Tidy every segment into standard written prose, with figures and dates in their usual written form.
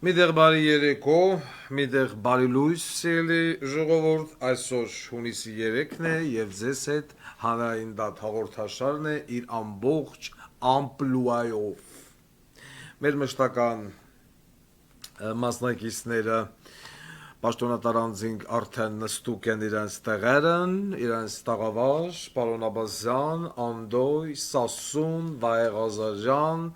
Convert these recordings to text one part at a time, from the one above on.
Միտեղ բարի երեկո, միտեղ բարի լույս սիրելի ժողովուրդ, այսօր հունիսի 3-ն է եւ ձեզ հետ հանրային դատ հաղորդաշարն է իր ամբողջ ամպլուայով։ Մեր մշտական մասնակիցները պաշտոնատար անձինք արդեն նստուկ են իրենց տեղերն, իրենց տաղավար, պարոն Աբազյան, Անդոյ, Սասուն, Վայեղազարյան,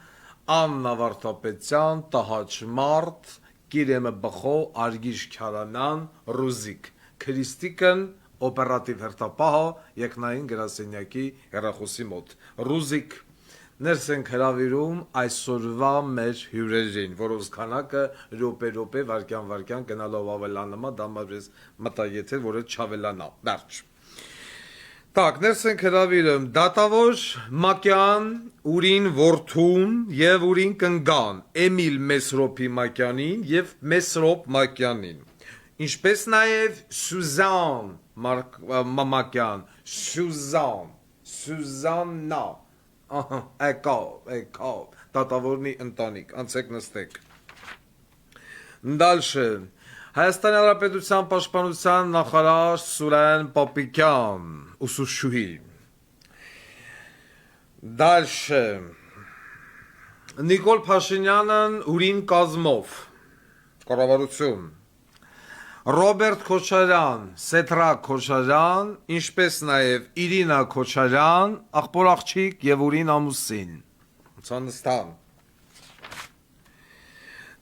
Աննա Վարդապետյան, Տահաճ Մարդ, Կիրեմը Բխո, Արգիշ Քյարանյան, Ռուզիկ, Քրիստիկն, օպերատիվ հերթապահը, Եկնային գրասենյակի հեռախոսի մոտ։ Ռուզիկ, ներս ենք հրավիրում այսօրվա մեր հյուրերին, որոնց քանակը րոպե-րոպե, վարքյան-վարքյան գնալով ավելանումա, դա մայրպես մտագետ է, որը չավելանա, վերջ։ Так, ներս ենք հրավիրում դատավոր Մակյան, Ուրին Որդուն եւ Ուրին Կնգան, Էմիլ Մեսրոպի Մակյանին եւ Մեսրոպ Մակյանին։ Ինչպես նաեւ Սուզան Մամակյան, Սուզաննա, եկավ, դատավորնի ընտանիք, անցեք նստեք։ Դալշը Հայաստանի Հանրապետության Պաշտպանության նախարար Սուրեն Պապիկյան, ուսուցչուհի։ Դալշը Նիկոլ Փաշինյանն Ուրին Կազմով, կառավարություն։ Ռոբերտ Քոչարյան, Սեթրակ Քոչարյան, ինչպես նաև Իրինա Քոչարյան, աղբոր աղջիկ եւ Ուրին ամուսին։ Ցանստան։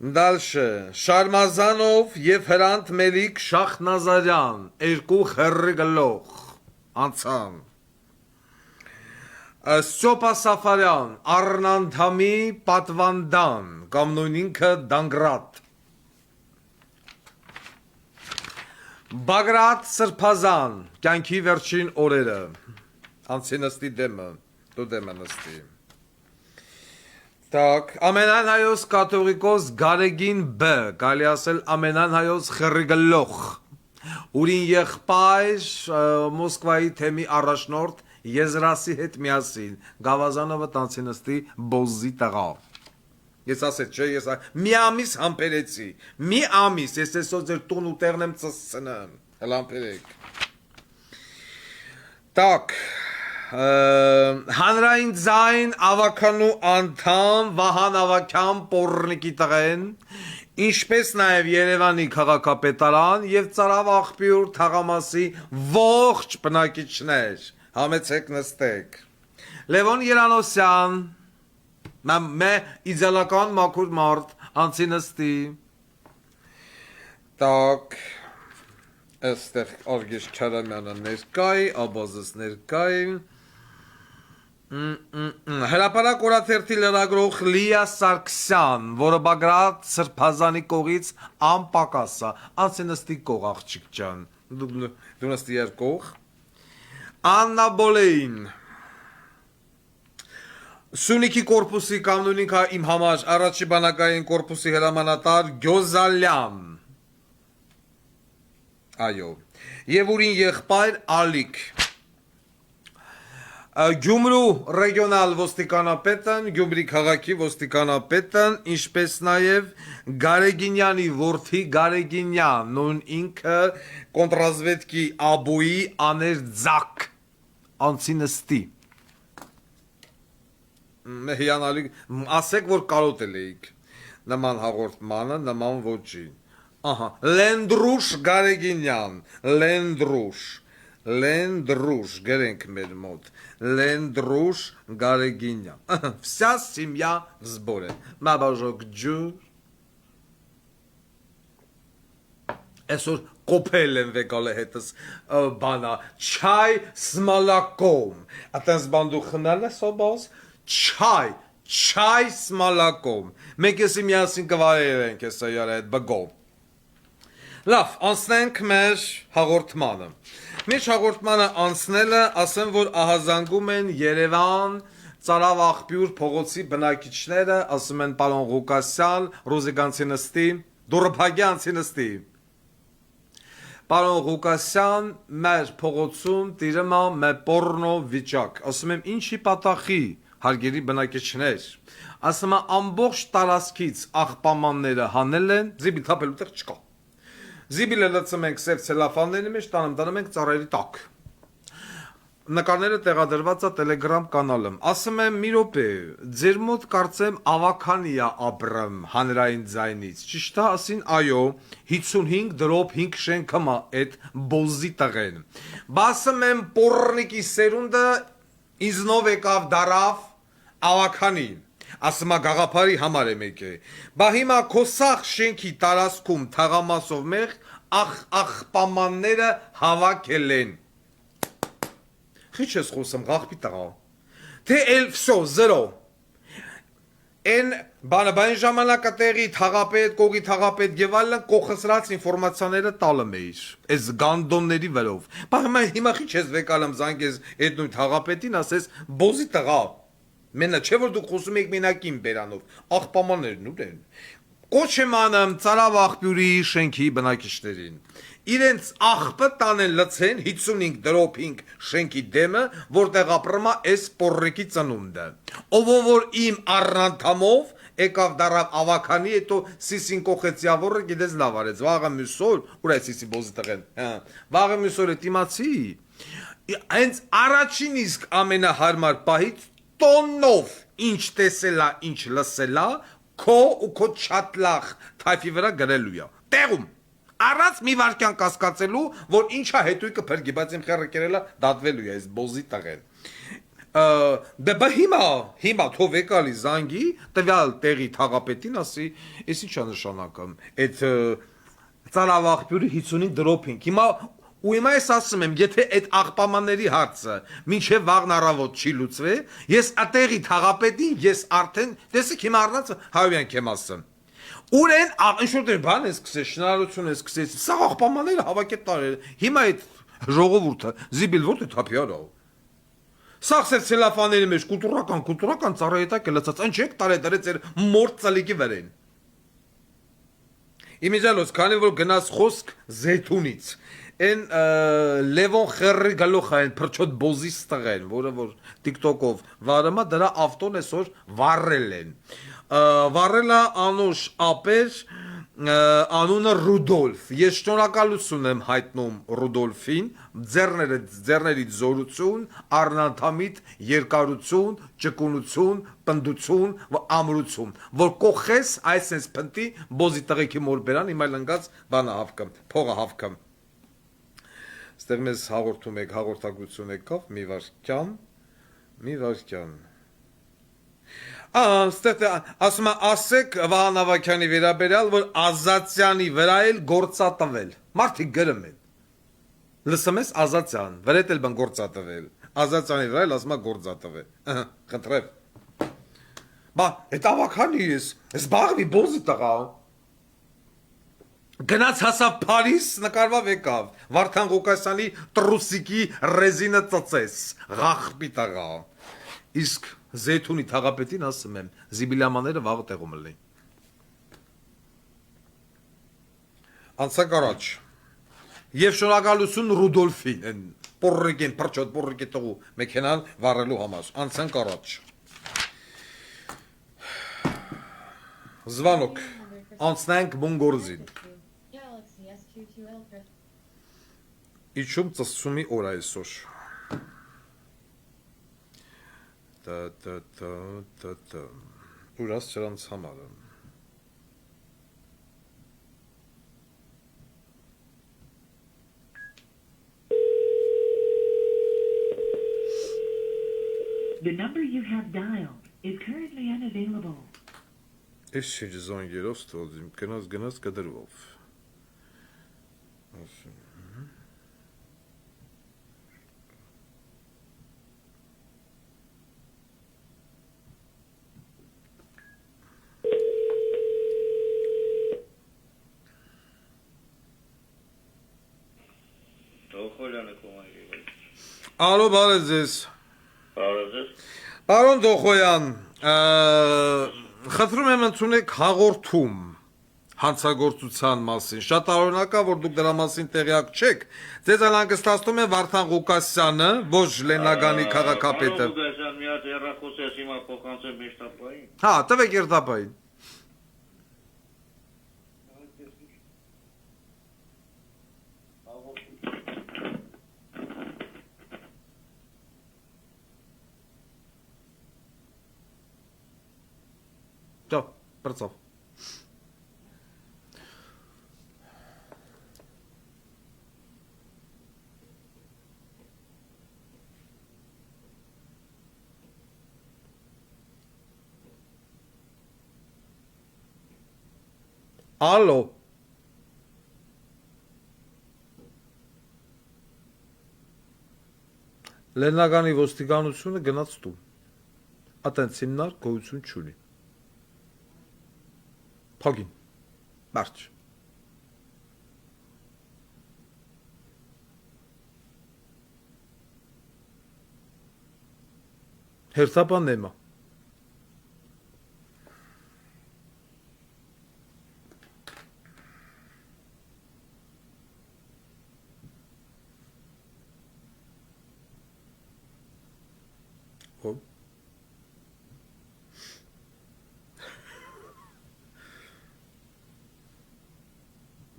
Դալշը Շարմազանով եւ Հրանտ Մելիք Շախնազարյան, երկու խռի գլող, անցան։ Սյոպա Սաֆարյան, Արնանդամի Պատվանդան, կամ նույն ինքը Դանգրատ։ Բագրատ Սրբազան, կյանքի վերջին օրերը, անցի նստի դեմը, դու դեմը նստի։ Так, ամենան հայոց կաթողիկոս Գարեգին B, գալի ասել ամենան հայոց խռիգլող, Ուրին եղբայր Մոսկվայի թեմի առաջնորդ Եզրասի հետ միասին, Գավազանովը տանցի նստի բոզի տղա։ Ես ասեց, չէ, ես մի ամիս համբերեցի, մի ամիս, ես այսօր ձեր տուն ու տեղն եմ ծսցնեմ, հել համբերեք։ Так, Հանրային ձայն ավականու անդամ Վահան Ավակյան Պոռնիկի տղեն, ինչպես նաև Երևանի քաղաքապետարան եւ Ծարավ աղբյուր թաղամասի ողջ բնակիչներ, համեցեք նստեք։ Լևոն Երանոսյան, մե իդեալական մաքուր մարդ, անցի նստի։ Так, այստեղ Արգիշ Քարամյանը ներկայ, Աբազս ներկայ։ Հրապարակ օրաթերթի լրագրող Լիա Սարգսյան, որը Բագրատ Սրբազանի կողից անպակասա, անցի նստի կող աղջիկ ջան, դու նստի երկող։ Աննա Բոլեին, Սյունիքի կորպուսի կամ նույնինք իմ համար առաջի բանակային կորպուսի հրամանատար Գյոզալյան, այո, եւ Ուրին եղբայր Ալիկ, Գյումրու ռեգիոնալ ոստիկանապետն, Գյումրի քաղաքի ոստիկանապետն, ինչպես նաև Գարեգինյանի որդի Գարեգինյան, նույն ինքը կոնտրազվեդկի Աբոյի աներձակ, անցի նստի։ Հիանալի, ասեք, որ կարոտ էիք, նման հաղորդմանը, նման ոչի։ Ահա, Լենդրուշ Գարեգինյան, Լենդրուշ, գրենք մեր մոտ, Լենդրուշ Գարեգինյան, վսյա սիմյա վզբոր է, մաբաժոք ջուր, այսօր կոպել եմ վեկալ է հետս բանա, չայ սմալակոմ, ատենց բանդու խնալ է սոբոս, չայ սմալակոմ, մենք եսի միասին կվարեր ենք եսա յար այդ բգով։ Լավ, անցնենք մեր հաղորդմանը։ Մեր հաղորդմանը անցնելը ասեմ, որ ահազանգում են Երևան, Ծարավ աղբյուր փողոցի բնակիչները, ասում են պարոն Ղուկասյան, Ռուզիկանցի նստի, Դուրփագյանցի նստի։ Պարոն Ղուկասյան, մեր փողոցում տիրում է մե պորնո վիճակ։ Ասում եմ, ինչի պատախի, հարգելի բնակիչներ, ասում է ամբողջ տարածքից աղբամանները հանել են, զիբիլ թափելու տեղ չկա։ Զիբիլը լցում ենք սև ցելոֆանների մեջ, տանում ենք ծառերի տակ։ Նկարները տեղադրված է Telegram կանալում։ Ասում եմ մի րոպե, ձեր մոտ կարծեմ ավականիա ապրեմ հանրային ձայնից։ Ճիշտ է, ասին այո, 55.5 շենքը մա այդ բոզի տղեն։ Բասում եմ պորնիկի սերունդը ինձնով եկավ դարավ ավականի։ Ասում է գաղափարի համար եմ եկե։ Բա հիմա քոսախ շենքի տարածքում թաղամասով մեղ աղբամանները հավաքել են։ Խիչ ես խոսում, գաղբի տղա։ Թե էլ վսո, զրո։ Են բանաբային ժամանակատեղի թաղապետ, կողի թաղապետ եւ այլն կողսրած ինֆորմացիաները տալը մեիր։ Այս գանդոնների վրով։ Բա հիմա խիչ ես վեկալամ զանգես այդ նույն թաղապետին, ասես բոզի տղա։ Մենա չէ որ դուք խոսում եք մենակին բերանով, աղբամաններն ուր են։ Կոչ եմ անում Ծարավ աղբյուրի շենքի բնակիչներին։ Իրենց աղբը տանեն լցեն 55.5 շենքի դեմը, որտեղ ապրում է այս պորրիկի ծնունդը։ Ով որ իմ առնանդամով եկավ դարավ ավականի, հետո սիսին կողեցիավորը գիտես լավ արեց։ Վաղը մյուսօր, ուր է սիսի բոզի տղեն։ Վաղը մյուսօր է դիմացի։ Հենց առաջին իսկ ամենահարմար պահից տոննով ինչ տեսելա, ինչ լսելա, քո ու քո չատլախ թայֆի վրա գրելու է։ Տեղում առանց մի վարքյան կասկածելու, որ ինչա հետույքը փրկի, բայց իմ խերը կերելա դատվելու է այս բոզի տղեն։ Դե բա հիմա թող եկալի զանգի, տվյալ տեղի թաղապետին ասի, ես ինչա նշանակում, այդ Ծարավ աղբյուրի 55.5 հիմա ու հիմա ես ասում եմ, եթե այդ աղբամանների հարցը մինչև վաղն առավոտ չի լուծվի, ես ատեղի թաղապետին ես արդեն, տեսեք հիմա առնած հայոյանք եմ ասում։ Ուր են ինչ-որ բան է սկսել, շնարհություն է սկսել, սա աղբամանները հավաքել տարել, հիմա այդ ժողովուրդը զիբիլ որտե թափի արա։ Սաղսեր ցելոֆանների մեջ կուլտուրական ծառայետակ է լցած, այն չեք տարել դրեց էր մորտ ծալիկի վրեն։ Իմիջալոց, քանի որ գնաց խոսք Զեյթունից, են Լևոն Խերրի գլուխը են փրչոտ բոզի ստղեն, որը որ TikTok-ով վարեմա դրա ավտոն այսօր վառել են։ Վառելա անուշ ապեր, անունը Ռուդոլֆ։ Ես շնորհակալություն եմ հայտնում Ռուդոլֆին, ձեռներից զորություն, առնանդամիտ երկարություն, ճկունություն, պնդություն, ամրություն, որ կողես այսպես փնտի բոզի տղեկի մոր բերան, իմ այլ ընկած բանը հավկամ, փողը հավկամ։ Ստեղ մեզ հաղորդում եք, հաղորդակցություն եկավ, մի վարքյան։ Ստեղ ասում է ասեք Վահան Ավագյանի վերաբերյալ, որ Ազատյանի վրա էլ գործատվել։ Մարդիկ գրում են։ Լսում ես Ազատյան, վրա էլ բան գործատվել։ Ազատյանի վրա էլ ասում է գործատվել։ Խնդրեմ։ Բա, այդ Ավագյանի ես բաղվի բոզի տղա։ Գնաց հասավ Փարիզ, նկարվավ եկավ, Վարդան Ղուկասյանի տրուսիկի ռեզինը ծծես, ղախպի տղա։ Իսկ Զեյթունի թաղապետին ասում եմ, զիբիլամաները վաղը տեղում լինեն։ Անցանք առաջ։ Եվ շնորհակալություն Ռուդոլֆին, են պորրիկին, փրչոտ պորրիկի տղու մեքենան վառելու համար։ Անցանք առաջ։ Զվանոք, անցնենք Մոնգորզին։ Իչում ծսումի օր այսօր։ Ուրաս չրանց համարը։ The number you have dialed is currently unavailable. Ես չէ զանգերով ստոզիմ, գնաց կդրվով։ Ալո, բարև ձեզ։ Պարոն Դոխոյան, խնդրում եմ ընդունեք հաղորդում։ հանցագործության մասին։ Շատ տարօրինակ է, որ դուք դրա մասին տեղյակ չեք։ Ձեզ հանգստացնում է Վարդան Ղուկասյանը, ոչ Լեննագանի քաղաքապետը։ Ղուկասյան մի հատ հեռախոս է հիմա փոխանցեմ մեջտապային։ Հա, տվեք երթապային։ Ճա, բրծավ։ Ալո։ Լեննագանի ոստիկանությունը գնաց տուն։ Ատենց հիմնար գոյություն չունի։ Փագին։ Մարջ։ Հերթապան նեմա։ Ո՞վ։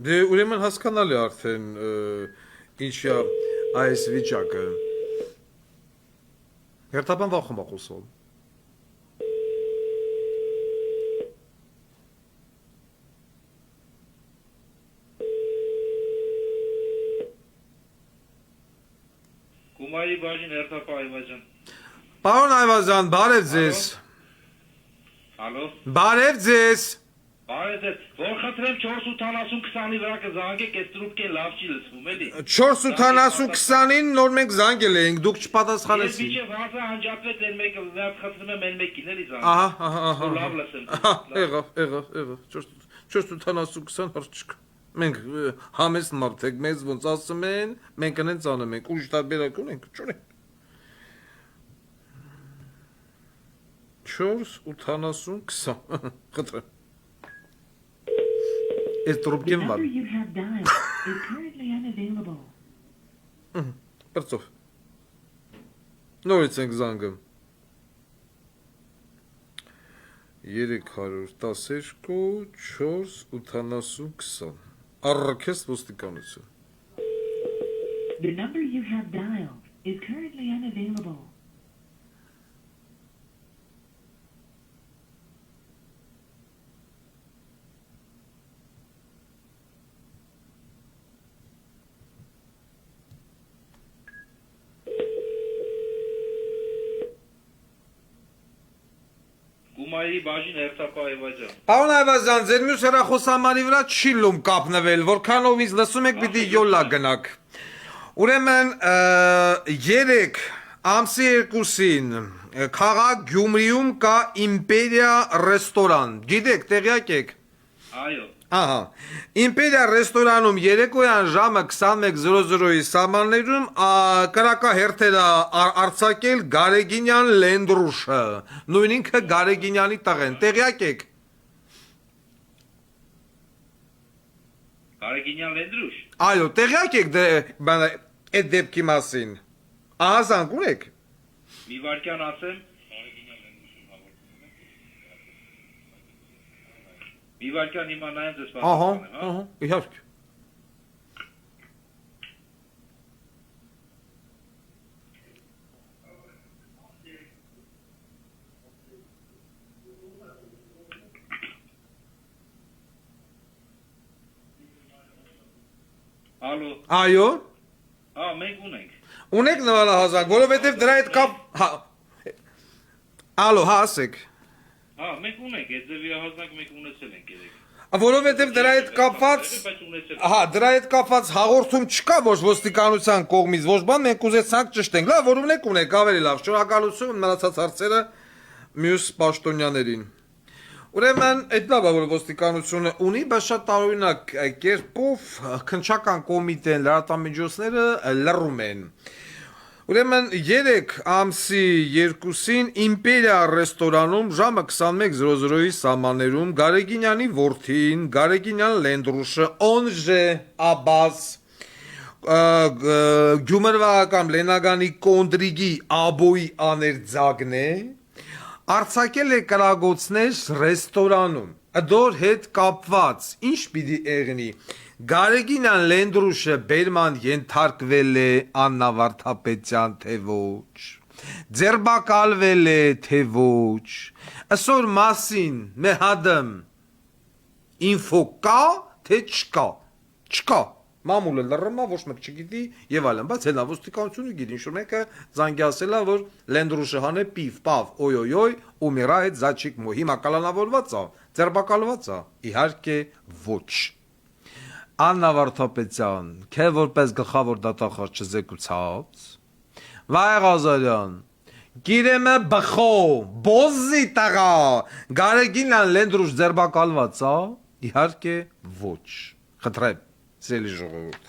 Դե ուրեմն հասկանալի արդեն ինչի է այս վիճակը։ Հերթապան վախում է խոսում։ Գումարի բաժին հերթապա Այվազյան։ Պարոն Այվազյան, բարև ձեզ։ Ալո։ Բարև ձեզ։ Բարեձեզ։ Որ խնդրեմ 480-20-ի վրա կզանգեք, այս տրուպկեն լավ չի լսվում, էլի։ 480-20-ին նոր մենք զանգել էինք, դուք Ես չպատասխանեցիք։ միջև հազա անջատվեց այն մեկը, նա խնդրում եմ այն մեկին, էլի զանգ։ Ահա։ Լավ լսեմ։ Եղավ։ 480-20 հարց չկա։ Մենք համեստ մարդ եք, մեզ ոնց ասում են, մենք ընենց անում ենք, ուժ տարբերակ ունենք, չունենք։ 480-20 խնդրեմ։ Այս The տրուպկեն number վար։ you have dialed is currently unavailable. Բրծով։ Նորից ենք զանգում։ 312 4 80 20 Առաքես ոստիկանություն։ The number you have dialed is currently unavailable. Գումարի բաժին հերթապա Այվազյան։ Պարոն Այվազյան, ձեր մյուս հեռախոսամարի վրա չի լում կապնվել, որքանով ինձ լսում եք պիտի յոլա գնաք։ Ուրեմն 3 ամսի 2-ին քաղաք Գյումրիում կա Իմպերիա ռեստորան։ Գիտեք, տեղյակ եք։ Այո։ Ահա։ Իմպերիա ռեստորանում երեկոյան ժամը 21:00-ի սահմաններում կրակա հերթերը արձակել Գարեգինյան Լենդրուշը։ Նույն ինքը Գարեգինյանի տղեն։ Տեղյակ եք։ Գարեգինյան Լենդրուշ։ Այո, տեղյակ եք այդ դեպքի մասին։ Ահա զանգ ունեք։ Մի վարքյան ասեմ։ Մի վարքյան հիմա նայեմ ձեզ պատասխանեմ, հա։ Իհարկե։ Ալո։ Այո։ Հա, մենք ունենք։ Ունեք նվալահազանգ, որովհետև դրա հետ կապ հա Ալո, հա ասեք։ Հա, մենք ունենք, այդ ձևի հազնակ մենք ունեցել ենք երեք։ Որովհետև դրա հետ կապված Բայց ունեցել։ Ահա, դրա հետ կապված հաղորդում չկա ոչ ոստիկանության կողմից, ոչ բան, մենք ուզեցանք ճշտենք։ Լավ, որ ունեք ավելի լավ։ Շնորհակալություն մնացած հարցերը մյուս պաշտոնյաներին։ Ուրեմն, այդ լավ է, որ ոստիկանությունը ունի, բայց շատ տարօրինակ կերպով քննչական կոմիտեն լրատվամիջոցները լռում են։ Ուրեմն 3 ամսի 2-ին Իմպերիա ռեստորանում ժամը 21:00-ի սահմաններում Գարեգինյանի որդին, Գարեգինյան Լենդրուշը, Օնժե Աբաս, Գյումրվա կամ Լենագանի Կոնդրիգի Աբոյի աներձագն է, արձակել է կրագոցներ ռեստորանում, ըդոր հետ կապված, ինչ պիտի եղնի, Գարեգինյան Լենդրուշը բերման ենթարկվել է Աննա Վարդապետյան, թե ոչ, ձերբակալվել է, թե ոչ, այսօր մասին մեհադմ ինֆո կա, թե չկա, չկա, մամուլը լռմա, ոչ մեկ չգիտի և այլն, բայց հենա ոստիկանությունը գիտի, ինչ-որ մեկը զանգի ասել է, որ Լենդրուշը հանե պիվ, պավ, օյ, ումիրա հետ զաչիկ մո, հիմա կալանավորված է, ձերբակալված է, իհարկե ոչ։ Աննա Վարդապետյան, քե որպես գլխավոր դատախազ չզեկուցած, Վայ Ղազարյան, գիրեմը բխո, բոզի տղա, Գարեգինյան Լենդրուշ ձերբակալված է, իհարկե ոչ, խնդրեմ, սիրելի ժողովուրդ,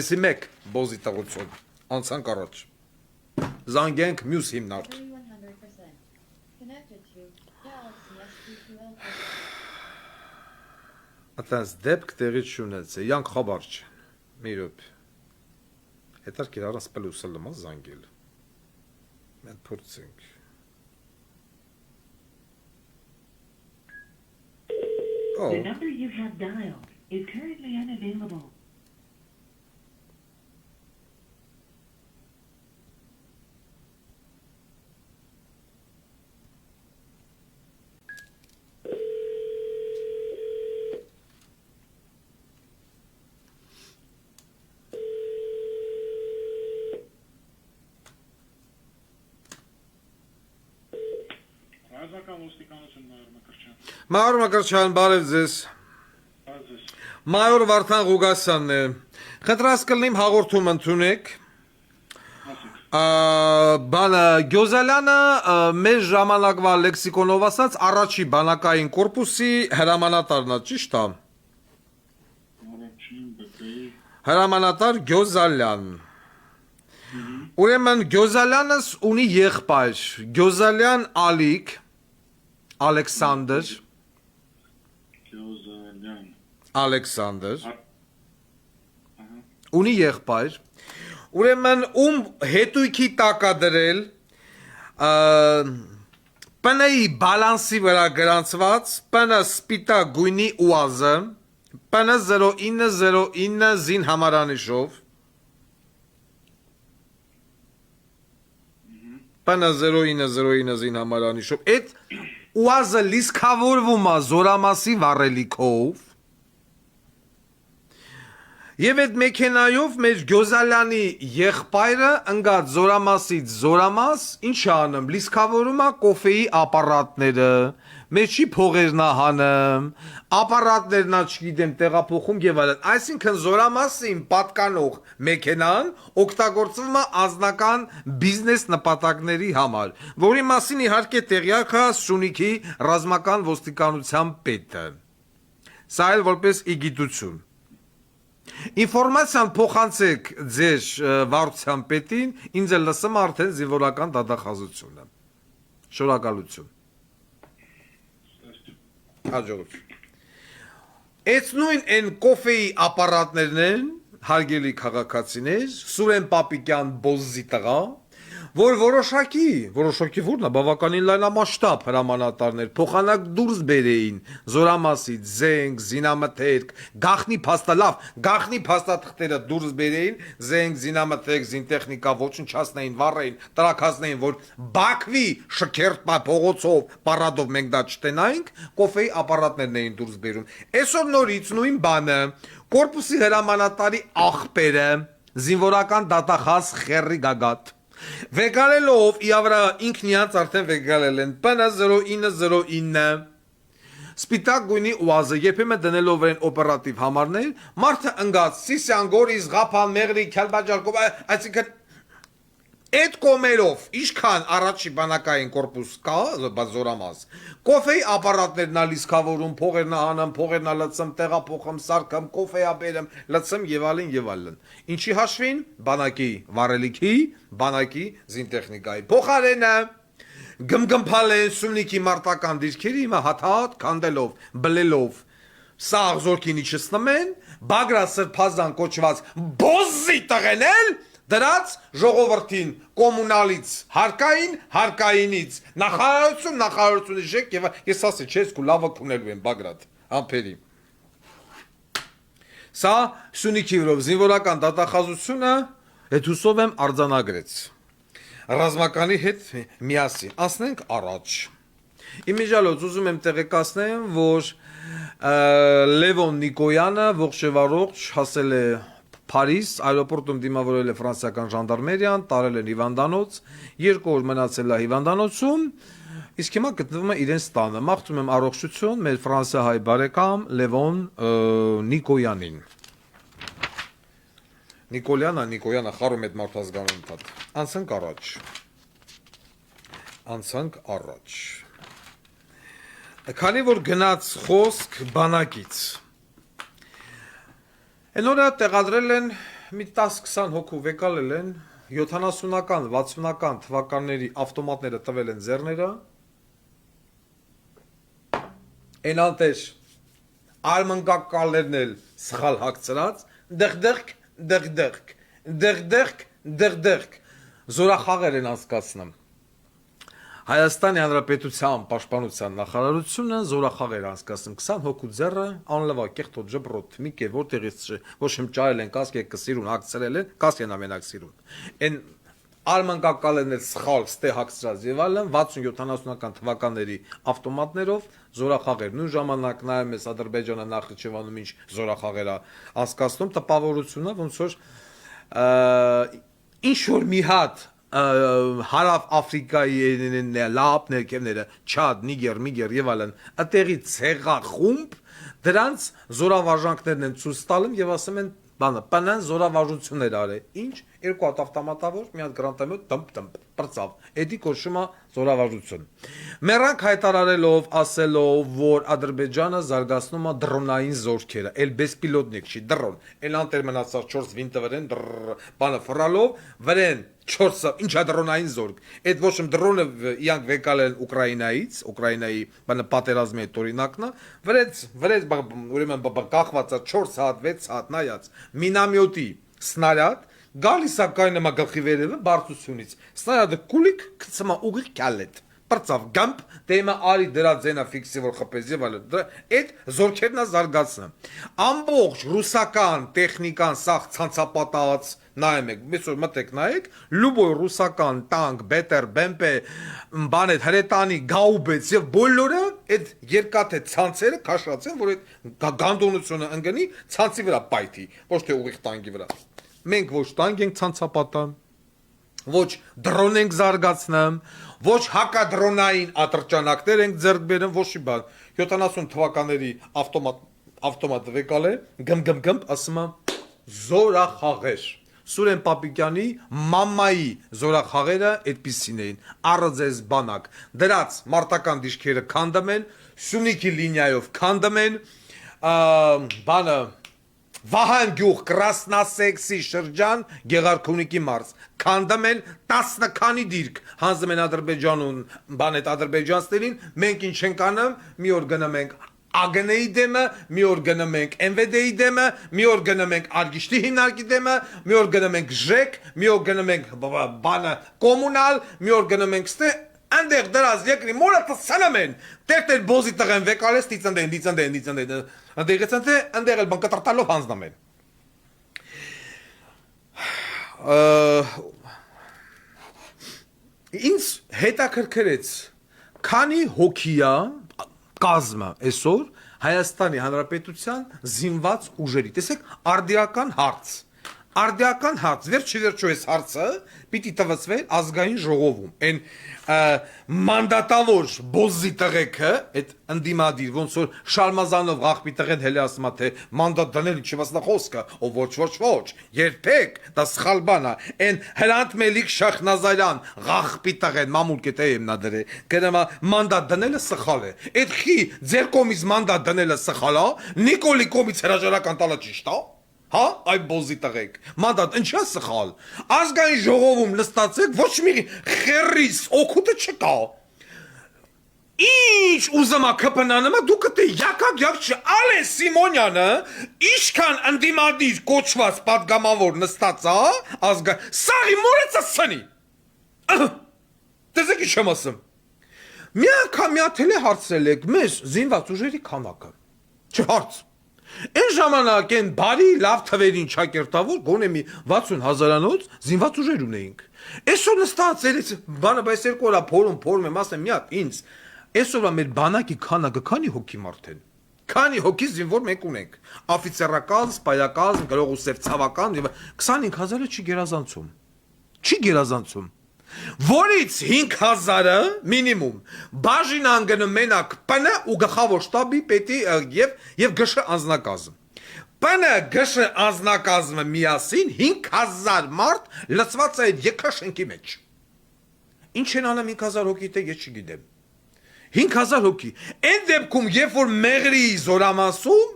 էսի մեկ բոզի տղություն, անցանք առաջ, զանգենք մյուս հիմնարդ։ 100% connected to Galaxy SP2L. Ատենց դեպք տեղի չունեցե, յանք խաբար չէ, մի ռոպե, հետարկիր առանց պլուսը լմա զանգել, մենք փորձենք։ The number you have dialed is currently unavailable. Ռազմական ոստիկանություն Մայոր Մկրտչյան։ Մայոր Մկրտչյան, բարև ձեզ, Ազես։ Մայոր Վարդան Ղուգասյանն է, խնդրած կլնիմ հաղորդում ընդունեք, բանը Գյոզալյանը մեր ժամանակվա լեքսիկոնով ասած առաջի բանակային կորպուսի հրամանատարն է, ճիշտ է, Առաջին բկայի հրամանատար Գյոզալյան, ուրեմն Գյոզալյանս ունի եղբայր, Գյոզալյան Ալիկ, Ալեքսանդր, Գյոզալյան։ Ալեքսանդր, ունի եղբայր, ուրեմն ում հետույքի տակ է դրել պնեի բալանսի վրա գրանցված պնը սպիտակ գույնի ուազը, պնը 0909 զին համարանիշով, պնը 0909 զին համարանիշով, այդ ուազը լիսկավորվում է զորամասի վառելիքով, և այդ մեքենայով մեր Գյոզալյանի եղբայրը ընգած զորամասից զորամաս, ինչ անում, լիսկավորում է կոֆեի ապարատները, մեջի փողերն է հանում, ապարատներն է չգիտեմ տեղափոխում և այլն, այսինքն զորամասին պատկանող մեքենան օգտագործվում է անձնական բիզնես նպատակների համար, որի մասին իհարկե տեղյակ է Սյունիքի ռազմական ոստիկանության պետը, սա էլ որպես իգիտություն։ Ինֆորմացիան փոխանցեք ձեր վարչության պետին, ինձ էլ լսում արդեն զինվորական դատախազությունը։ Շնորհակալություն։ Հաջողություն։ Այս նույն են կոֆեի ապարատներն են, հարգելի քաղաքացիներ, Սուրեն Պապիկյան Բոզի տղա, որ որոշակի որն է, բավականին լայնամասշտաբ հրամանատարներ, փոխանակ դուրս բերեին զորամասից զենք, զինամթերք, գաղտնի փաստալավ, գաղտնի փաստաթղթերը դուրս բերեին, զենք, զինամթերք, զինտեխնիկա ոչնչացնեին, վառեին, տրաքացնեին, որ Բաքվի շքերթ փողոցով, պարադով մենք դա չտենայինք, կոֆեի ապարատներն էին դուրս բերում։ Այսօր նորից նույն բանը, կորպուսի հրամանատարի աղբերը, զինվորական դատախազ Խեռի Գագաթ վեգալելով իավրա ինքնիած արդեն վեգալել են պնը 0909 սպիտակ գույնի ուազը երբեմն դնելով են օպերատիվ համարներ մարդը ընգած Սիսյան, Գորիս, Ղափան, Մեղրի, Քյալբաջար, այսինքն Այդ կոմերով ինչքան առաջի բանակային կորպուս կա, զորամաս, կոֆեի ապարատներն ա լիսկավորում, փողերն ա հանում, փողերն ա լցում, տեղափոխում, սարքում, կոֆեի ա բերում, լցում եւ այլն։ Ինչի հաշվին, բանակի վարելիքի, բանակի զինտեխնիկայի փոխարենը գմգմփալ են Սյունիքի մարտական դիրքերի հիմա հատ քանդելով, բլելով, սա աղզորքին իջեցնում են, Բագրատ Սրբազան կոչված բոզի տղենել դրած ժողովրդին կոմունալից հարկայինից նախարարություն իշեք եւ ես ասի չես կու լավը քունելու են Բագրատ ամփերի սա Սյունիքի վրով զինվորական դատախազությունը հետ հուսով եմ արձանագրեց ռազմականի հետ միասին ասնենք առաջ իմիջալոց ուզում եմ տեղեկացնեմ որ Լևոն Նիկոյանը ողջևառողջ հասել է Փարիզ այրոպորտում դիմավորել է ֆրանսիական ժանդարմերիան տարել են հիվանդանոց 2 օր մնացել է հիվանդանոցում իսկ հիմա գտնվում է իրենց տանը մաղթում եմ առողջություն մեր ֆրանսիահայ բարեկամ Լևոն Նիկոյանին Նիկոյանը խարում այդ մարդազգանուն տատ անցանք առաջ Քանի որ գնաց խոսք բանակից Այն օրը տեղադրել են մի 10-20 հոգու վեկալել են 70-ական, 60-ական թվականների ավտոմատները տվել են ձեռները Այն անտեր արմնկակալներն էլ սխալ հագցրած դեղդեղք զորախաղեր են անցկացնում Հայաստանի Հանրապետության պաշտպանության նախարարությունը զորախաղեր անցկացնում 20 հոգու ձեռը անլվա կեղտոտ ջբրոտ մի կեր որտեղից ոչ եմ ճարել են կասկ եկը սիրուն հագցրել են կասկ են ամենակ սիրուն Այն արմնկակալներն էլ սխալ ստե հագցրած եւ այլն 60-70-ական թվականների ավտոմատներով զորախաղեր նույն ժամանակ նայում ես Ադրբեջանը Նախիջևանում ինչ զորախաղեր անցկացնում տպավորությունը ոնց որ ինչ որ մի հատ Հարավ Աֆրիկայի լապ ներքևները Չադ, Նիգեր եւ այլն ըտեղի ցեղախումբ դրանց զորավարժանքներն են ցույց տալում եւ ասում են բանը պանան զորավարժություններ արե ինչ երկու հատ ավտոմատավոր մի հատ գրանտամետ տմպ պրծավ էդի կոչվում է զորավարժություն Մեռանք հայտարարելով ասելով որ Ադրբեջանը զարգացնում է դրոնային զորքերը էլ բեսպիլոտնիկ չի դրոն էլ անտեր մնացած 4 վինտը վրեն բանը ֆռալով վրեն 4-ը ինչա դրոնային զորք այդ ոչ եմ դրոնը իրանք վեկալել Ուկրաինայի բանը պատերազմի այդ օրինակն է վրեց ուրեմն կախված է 4 հատ 6 հատ նայած մինամյոտի սնարյադ գալիս է կայնամա գլխի վերևը բարձությունից սնարյադը կուլիկ գցում է ուղիղ քալետ Պրծավ գամպ դեմը արի դրա ձենա ֆիքսի որ խփեզի վալը այդ զորքերն է զարգացնում ամբողջ ռուսական տեխնիկան սաղ ցանցապատած նայում եք մեսօր մտեք նայեք լուբոյ ռուսական տանկ բետեր բեմպե բան այդ հրետանի գաուբեց եւ բոլորը այդ երկաթե ցանցերը քաշած են որ այդ գանդոնությունը ընկնի ցանցի վրա պայթի ոչ թե ուղիղ տանկի վրա մենք ոչ տանկ ենք ցանցապատան ոչ դրոն ենք զարգացնում ոչ հակադրոնային ատրճանակներ ենք ձեռք բերում ոչ մի բան 70 թվականների ավտոմատ վեկալ է գմ ասում է զորախաղեր Սուրեն Պապիկյանի մամայի զորախաղերը այդպիսին էին առաձես բանակ դրած մարտական դիրքերը քանդում են Սյունիքի լինիայով քանդում են բանը Վահան գյուղ Կրասնասեքսի շրջան Գեղարքունիքի մարզ քանդում են 10 քանի դիրք հանձնում են Ադրբեջանուն բան այդ ադրբեջանցիներին մենք ինչ ենք անում մի օր գնում ենք ԱԳՆ-ի դեմը մի օր գնում ենք ՄՎԴ-ի դեմը մի օր գնում ենք Արգիշտի հիմնարկի դեմը մի օր գնում ենք ԺԵԿ մի օր գնում ենք բանը կոմունալ մի օր գնում ենք ստե Անդեղ դրած երկրի մորը տսանում են տերտեր բոզի տղեն վեկալես դիցնդեն Անդեղեցան թե անդեղ էլ բան կտրտալով հանձնում են Ինձ հետաքրքրեց քանի հոգիա կազմը այսօր Հայաստանի Հանրապետության զինված ուժերի տեսեք արդիական հարց արդիական հարց, վերջի այս հարցը պիտի տվեցվեր ազգային ժողովում։ Այն մանդատավոր բոզի տղեկը, այդ ընդդիմադիր, ոնց որ Շարմազանով աղբի տղեն հելի ասում է, թե մանդատ դնել չի մասնա խոսքը, ո ոչ, երբեք, դա սխալ բան է։ Այն Հրանտ Մելիք Շախնազարյան աղբի տղեն մամուլ կետե եմ նա դրե, գնամա մանդատ դնելը սխալ է։ Այդ խի ձեր կողմից մանդատ դնելը սխալ է, Նիկոլի կողմից հրաժարական տալը ճիշտ է։ Հա, այ բոզի տղեկ, մանդատ ինչա սխալ, ազգային ժողովում նստացեք, ոչ մի խերիս օգուտը չկա, ինչ ուզմա կպնանմա, դու կտե յակակ չի, Ալեն Սիմոնյանը, իշքան ընդիմադիր կոչված պատգամավոր նստացա, սաղի մորեցա սնի, տեզեք իչ եմ ասում, մի անգամ միաթել է հարցել եք մեզ զինված ուժերի քանակը, չհարց, Այն ժամանակ են բարի լավ թվերին չակերտավոր գոնե մի 60,000-անոց զինված ուժեր ունեինք։ Այսօր նստած երես բանը բայց երկու օր փորում եմ ասեմ մի հատ ինձ այսօրվա մեր բանակի քանակը քանի հոգի մարդ են։ Քանի հոգի զինվոր մենք ունենք։ Աֆիցերական, սպայական, գրողուսև ցավական եւ 25,000-ը չի գերազանցում։ Չի գերազանցում։ Որից 5,000-ը մինիմում բաժին անգնում մենակ ՊՆ ու գլխավոր շտաբի պետի եւ ԳՇ անձնակազմ։ ՊՆ ԳՇ անձնակազմը միասին 5,000 մարդ լցված է ԵՔ շենքի մեջ։ Ինչ են անում 5,000 հոգի դե ես չգիտեմ։ 5,000 հոգի։ Այն դեպքում երբ որ մեղրի զորամասում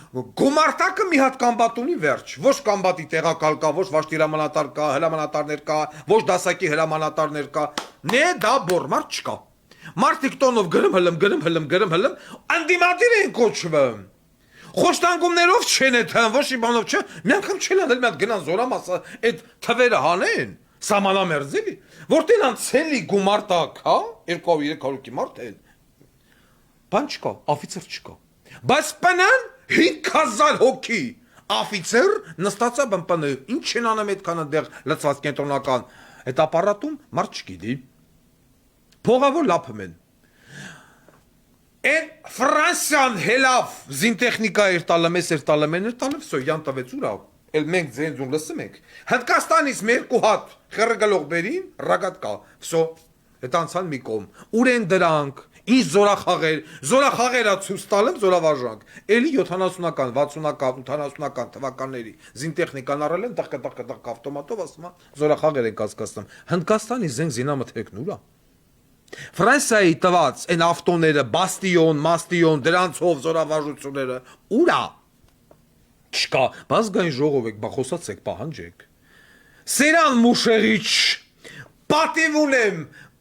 Գումարտակը մի հատ կամբատ ունի վերջ, ոչ կամբատի տեղակալ կա, ոչ վաշտի հրամանատար կա, հրամանատարներ կա, ոչ դասակի հրամանատարներ կա, նե դա բոր մարդ չկա։ Մարդիկ տոնով գրում հլմ, անդիմադիր են կոչվում։ Խոշտանգումներով չեն էթան, ոչ մի բանով չէ, մի անգամ չեն անել, մի հատ գնան զորամասը, այդ թվերը հանեն, սամանամերձելի, որտեղ անցելի գումարտակ, հա, 200-300 մարդ են, բան չկա, աֆիցեր չկա, բայց պնան 5,000 հոգի աֆիցեր նստածա բմպանը, ինչ են անում այդքանը դեղ լծված կենտրոնական, այդ ապարատում մարդ չգիտի, փողավոր լափում են, են Ֆրանսիան հելավ զինտեխնիկա էր տալը, մեզ էր տալը, վսո, յան տվեց ուրա, էլ մենք ձենձուն լսում ենք, Հնդկաստանից մերկու հատ խերգալող բերին, ռագատ կա, վսո, հետ անցան մի կոմ, ուր են դրանք, ինչ զորախաղերա ցույց տալեմ զորավարժանք, էլի 70-ական, 60-ական, 80-ական թվականների զինտեխնիկան առել են, տղ ավտոմատով ասում զորախաղեր են կասկածում, Հնդկաստանի զենք զինամթերքն ուրա, Ֆրանսիայի տված այն ավտոները, բաստիոն, մաստիոն, դրանցով զորավարժությունները, ուրա, չկա, բազգային ժողով եք, բա խոսացեք, պահանջեք, Սերան Մուշեղիչ,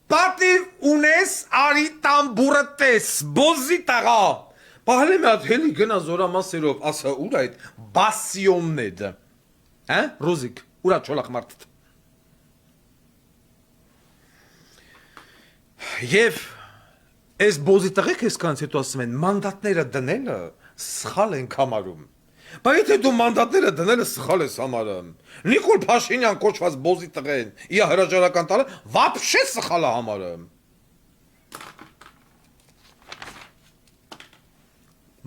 պատիվ ունես արի տամբուրը տես, բոզի տաղա, պահել եմ այդ հելի գնա զորամասերով, ասա ուր այդ բասիոննեդը, Ռոզիկ, ուրա չոլախ մարդդ, և այս բոզի տղեք ես կանց հետո ասում են, մանդատները դնելը սխալ են կամարում, Բա եթե դու մանդատները դնելը սխալ ես համարում, Նիկոլ Փաշինյան կոչված բոզի տղեն, իա հրաժարական տալը, վապշե սխալ է համարում։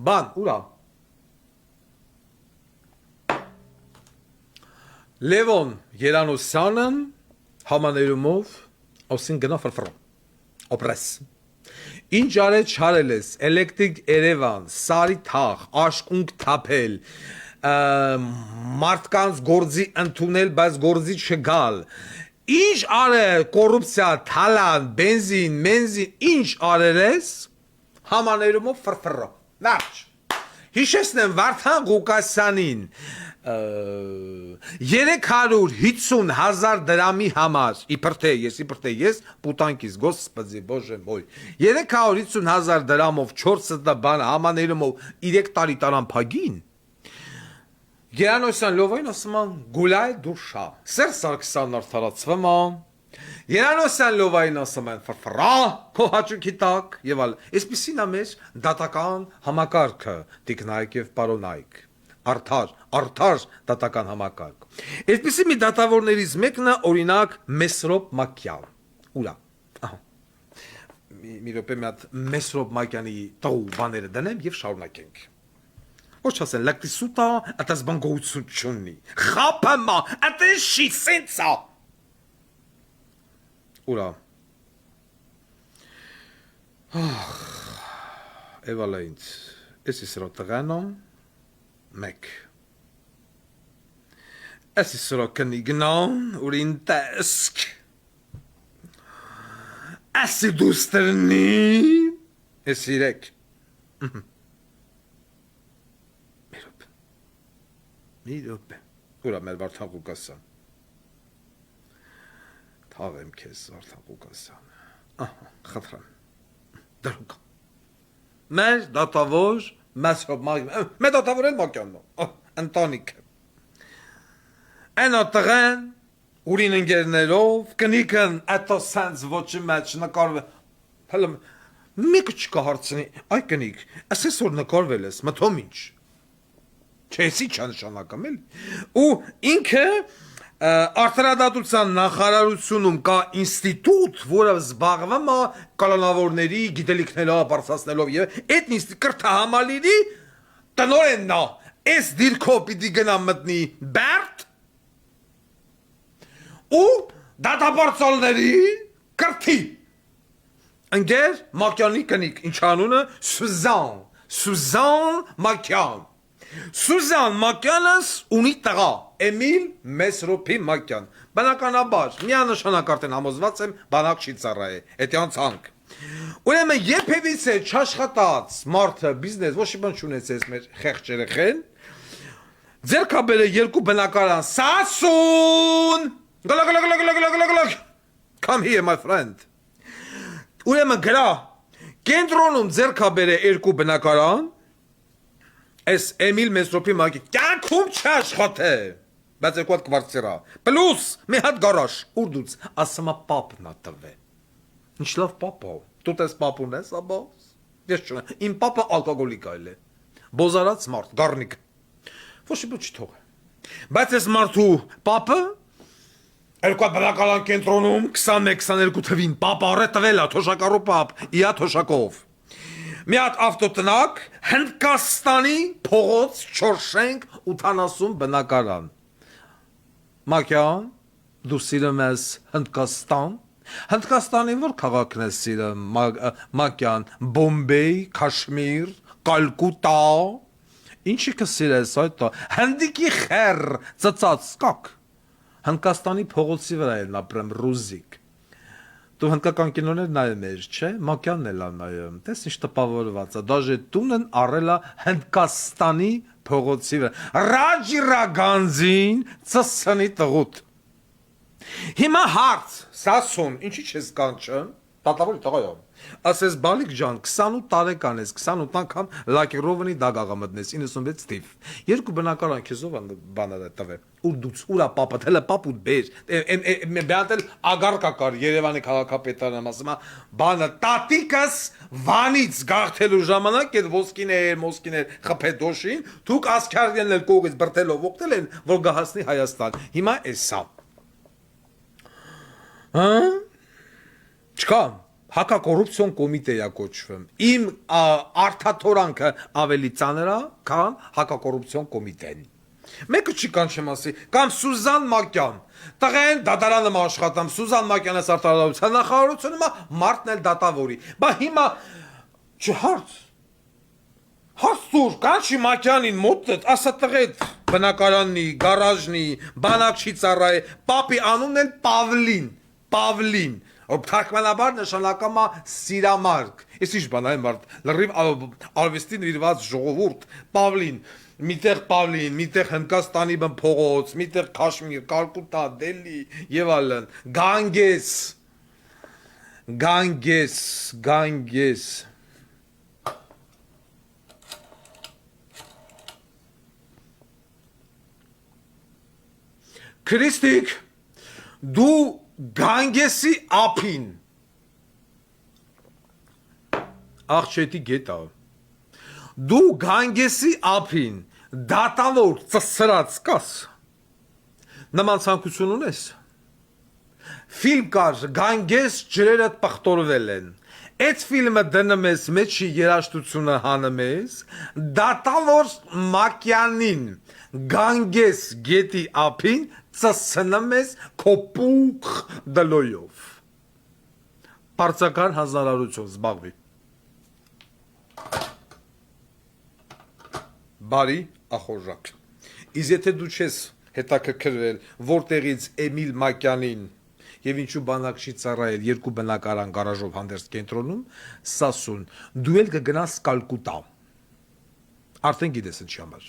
Բան, ուրա։ Լևոն Երանոսյանն համաներումով ասին գնա ֆրֆրո, օպրես։ Ինչ արեց չարել ես, էլեկտրիկ Երևան, սարի թաղ, աշկունք թափել, մարդկանց գործի ընդունել, բայց գործի չգալ, ինչ արել, կորուպցիա, թալան, բենզին, ինչ արել ես, համաներումով ֆրֆրո, վերջ, հիշեսնեմ Վարդան Ղուկասյանին, 350,000 դրամի համար, իբր թե ես, պուտանքիս, Գոսպոդի, Բոժե մոյ, 350,000 դրամով 4 բան համաներումով 3 տարի տարան փագին, Երանոսյան լովային ասում են, գուլայ դուշա, Սերժ Սարգսյանն արդարացվում է, Երանոսյան լովային ասում են, ֆրֆրա, քո հաճույքի տակ, եւ այլ, այսպիսին է մեր դատական համակարգը, տիկնայք եւ պարոնայք, արդար դատական համակարգ։ Այսպիսի մի դատավորներից մեկն է օրինակ Մեսրոպ Մակյան, ուրա, մի րոպե մի հատ Մեսրոպ Մակյանի տղու բաները դնեմ եւ շարունակենք։ Ոչ ասեն, լակտի սուտա, ատես բան գողություն չունի։ Խապը մա, ատես շի սենցա։ Ուրա։ Էվալա ինձ, ես իսրո տղանո, մեկ։ Ես իսրո կնիգնոն, ուրին տեսք։ Ասի դուստրնի, ես իրեք։ Միրոպ, ուրա մեր Վարդան Ղուկասյան։ Թաղեմ քեզ Վարդան Ղուկասյան։ Ահա, խնդրեմ։ Դրուկ։ Մեր դատավոր, մեր դատավոր էլ մակյանն է, ընտանիք։ Այն ատղեն, ուրին ընկերներով, կնիկն այդո սենց ոչի մեջ նկարվել, հələ մեկը չկա հարցնի, այ կնիկ, ասես որ նկարվել ես, մթոմ ինչ։ Չեսի չանշանակում էլի։ Ու ինքը արտարադատության նախարարությունում կա ինստիտուտ, որը զբաղվում է կալանավորների գիտելիքներով, բարձրացնելով եւ այդ կրթահամալիրի տնօրենն է։ Այս դիրքով պիտի գնա մտնի Բերտ ու դատապարտյալների կրթի։ Ընկեր Մակյանի կնիկ, ինչ անունը Սուզան Մակյան։ Սուզան Մակյանս ունի տղա, Էմիլ Մեսրոպի Մակյան։ Բնականաբար, միանշանակ արդեն համոզված եմ, բանակ չի ծառայ, էտյան ցանկ։ Ուրեմն երբևիցե չաշխատած մարդը բիզնես ոչ մի բան չունեցես մեր խեղճ երեխեն։ Ձերքաբերը երկու բնակարան Սասուն։ Գլակ։ Come here my friend։ Ուրեմն գրա կենտրոնում ձերքաբերը երկու բնակարան Այս Էմիլ Մեսրոպի մակի կյանքում չաշխատե, բայց երկու հատ կվարձերա, պլուս մի հատ գարաշ, ուրդուց, ասմա պապն ա տվե, ինչ լավ պապա, դու տես պապ ունես, աբաս, ես չունեմ, իմ պապը ալկոգոլիկ այլ է, բոզարած մարդ, գարնիկ, ոչ իբու չթող է, բայց ես մարդու պապը, երկու հատ բնակարան կենտրոնում, 21-22 թվին, պապ առե տվել ա, թոշակարու պապ, իա թոշակով, մի հատ ավտոտնակ Հնդկաստանի փողոց 480 բնակարան։ Մակյան, դու սիրում ես Հնդկաստան։ Հնդկաստանի որ քաղաքն ես սիրում, Մակյան, Բոմբեյ, Քաշմիր, Կալկուտա։ Ինչի կսիրես այդ։ Հնդիկի խեր ծծած կակ։ Հնդկաստանի փողոցի վրա են ապրեմ ռուզիկ։ Դու հնդկական կինոներ նայում ես, չէ՞, Մակյանն էլ նայում, տես ինչ տպավորված է, դաժե տունն առել է Հնդկաստանի փողոցի վրա, Ռաջիրա Գանձին ծսնի տղուտ։ Հիմա հարց, Սասուն, ինչի չես կանչում, տատավորի տղայով, ասես բալիկ ջան, 28 տարեկան ես, 28 անգամ լակիրովնի դագաղա մտնես, 96 թիվ, երկու բնակարան քեզով բանա տվե, ուր դուց, ուրա պապը, թելը պապուտ բեր, բեանտել ագարկա կար Երևանի քաղաքապետարանը, ասում բանը, տատիկս վանից գաղթելու ժամանակ այդ ոսկիներ խփեդոշին, դուք ասքարդյաններ կողից բրտելով օգտել են, որ գահասնի Հայաստան, հիմա էսա, չկա, հակակոռուպցիոն կոմիտեյա կոչվում, իմ արդաթորանքը ավելի ծանր է, քան հակակոռուպցիոն կոմիտեն, մեկը չի կանչեմ ասի, կամ Սուզան Մակյան, տղեն դատարանում աշխատամ, Սուզան Մակյանս արտարադատության նախարարությունը, մարդն էլ դատավորի, բա հիմա, հարց դուր, կանչի Մակյանին մոտդ, ասա տղետ, բնակարաննի, գարաժնի, բանակ չի ծառայ, պապի անունն էլ Պավլին, թարգմանաբար նշանակում է սիրամարգ, ես ինչ բան այն մարդ, լրիվ արվեստի նվիրված ժողովուրդ, Պավլին, միտեղ Պավլին, միտեղ Հնդկաստանի փողոց, միտեղ Քաշմիր, Կալկուտա, Դելհի եւ այլն, Գանգես Քրիստիկ, դու Գանգեսի ափին աղջետի գետա դու Գանգեսի ափին դատավոր ծսրած կաս նման ցանկություն ունես ֆիլմ կար Գանգես ջրերը պղտորվել են Այդ ֆիլմը դնում ես մեջի երաժշտությունը հանում ես, դատավոր Մակյանին գանգես գետի ափին ծսնում ես կոպուկ դլոյով։ Պարծական հանձնարարություն զբաղվի։ Բարի ախորժակ։ Իսկ եթե դու չես հետաքրքրվել, որտեղից Էմիլ Մակյանին եւ ինչու բանակ չի ծառայել երկու բնակարան գարաժով հանդերձ կենտրոնում, Սասուն, դու էլ կգնաս Կալկուտա։ Արդեն գիտես ինչի համար։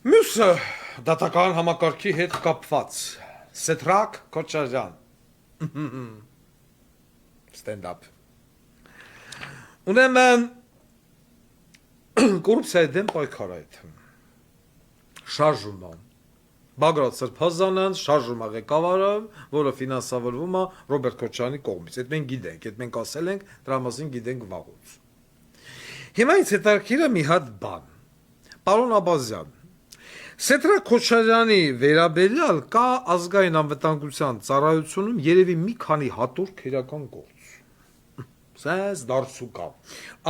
Մյուսը դատական համակարգի հետ կապված Սեդրակ Քոչարյան Stand-up Ուրեմն կոռուպցիայի դեմ պայքարը այդ շարժում է Բագրատ Սրբազանն շարժում է ղեկավարը, որը ֆինանսավորվում է Ռոբերտ Քոչարյանի կողմից։ Այդ մենք գիտենք, այդ մենք ասել ենք, դրա մասին գիտենք վաղուց։ Հիմա ինձ հետաքրքիր է մի հատ բան։ Պարոն Աբազյան, Սեդրակ Քոչարյանի վերաբերյալ կա ազգային անվտանգության ծառայությունում երևի մի քանի հատուկ քերական գործ։ Սենց դարձու կա։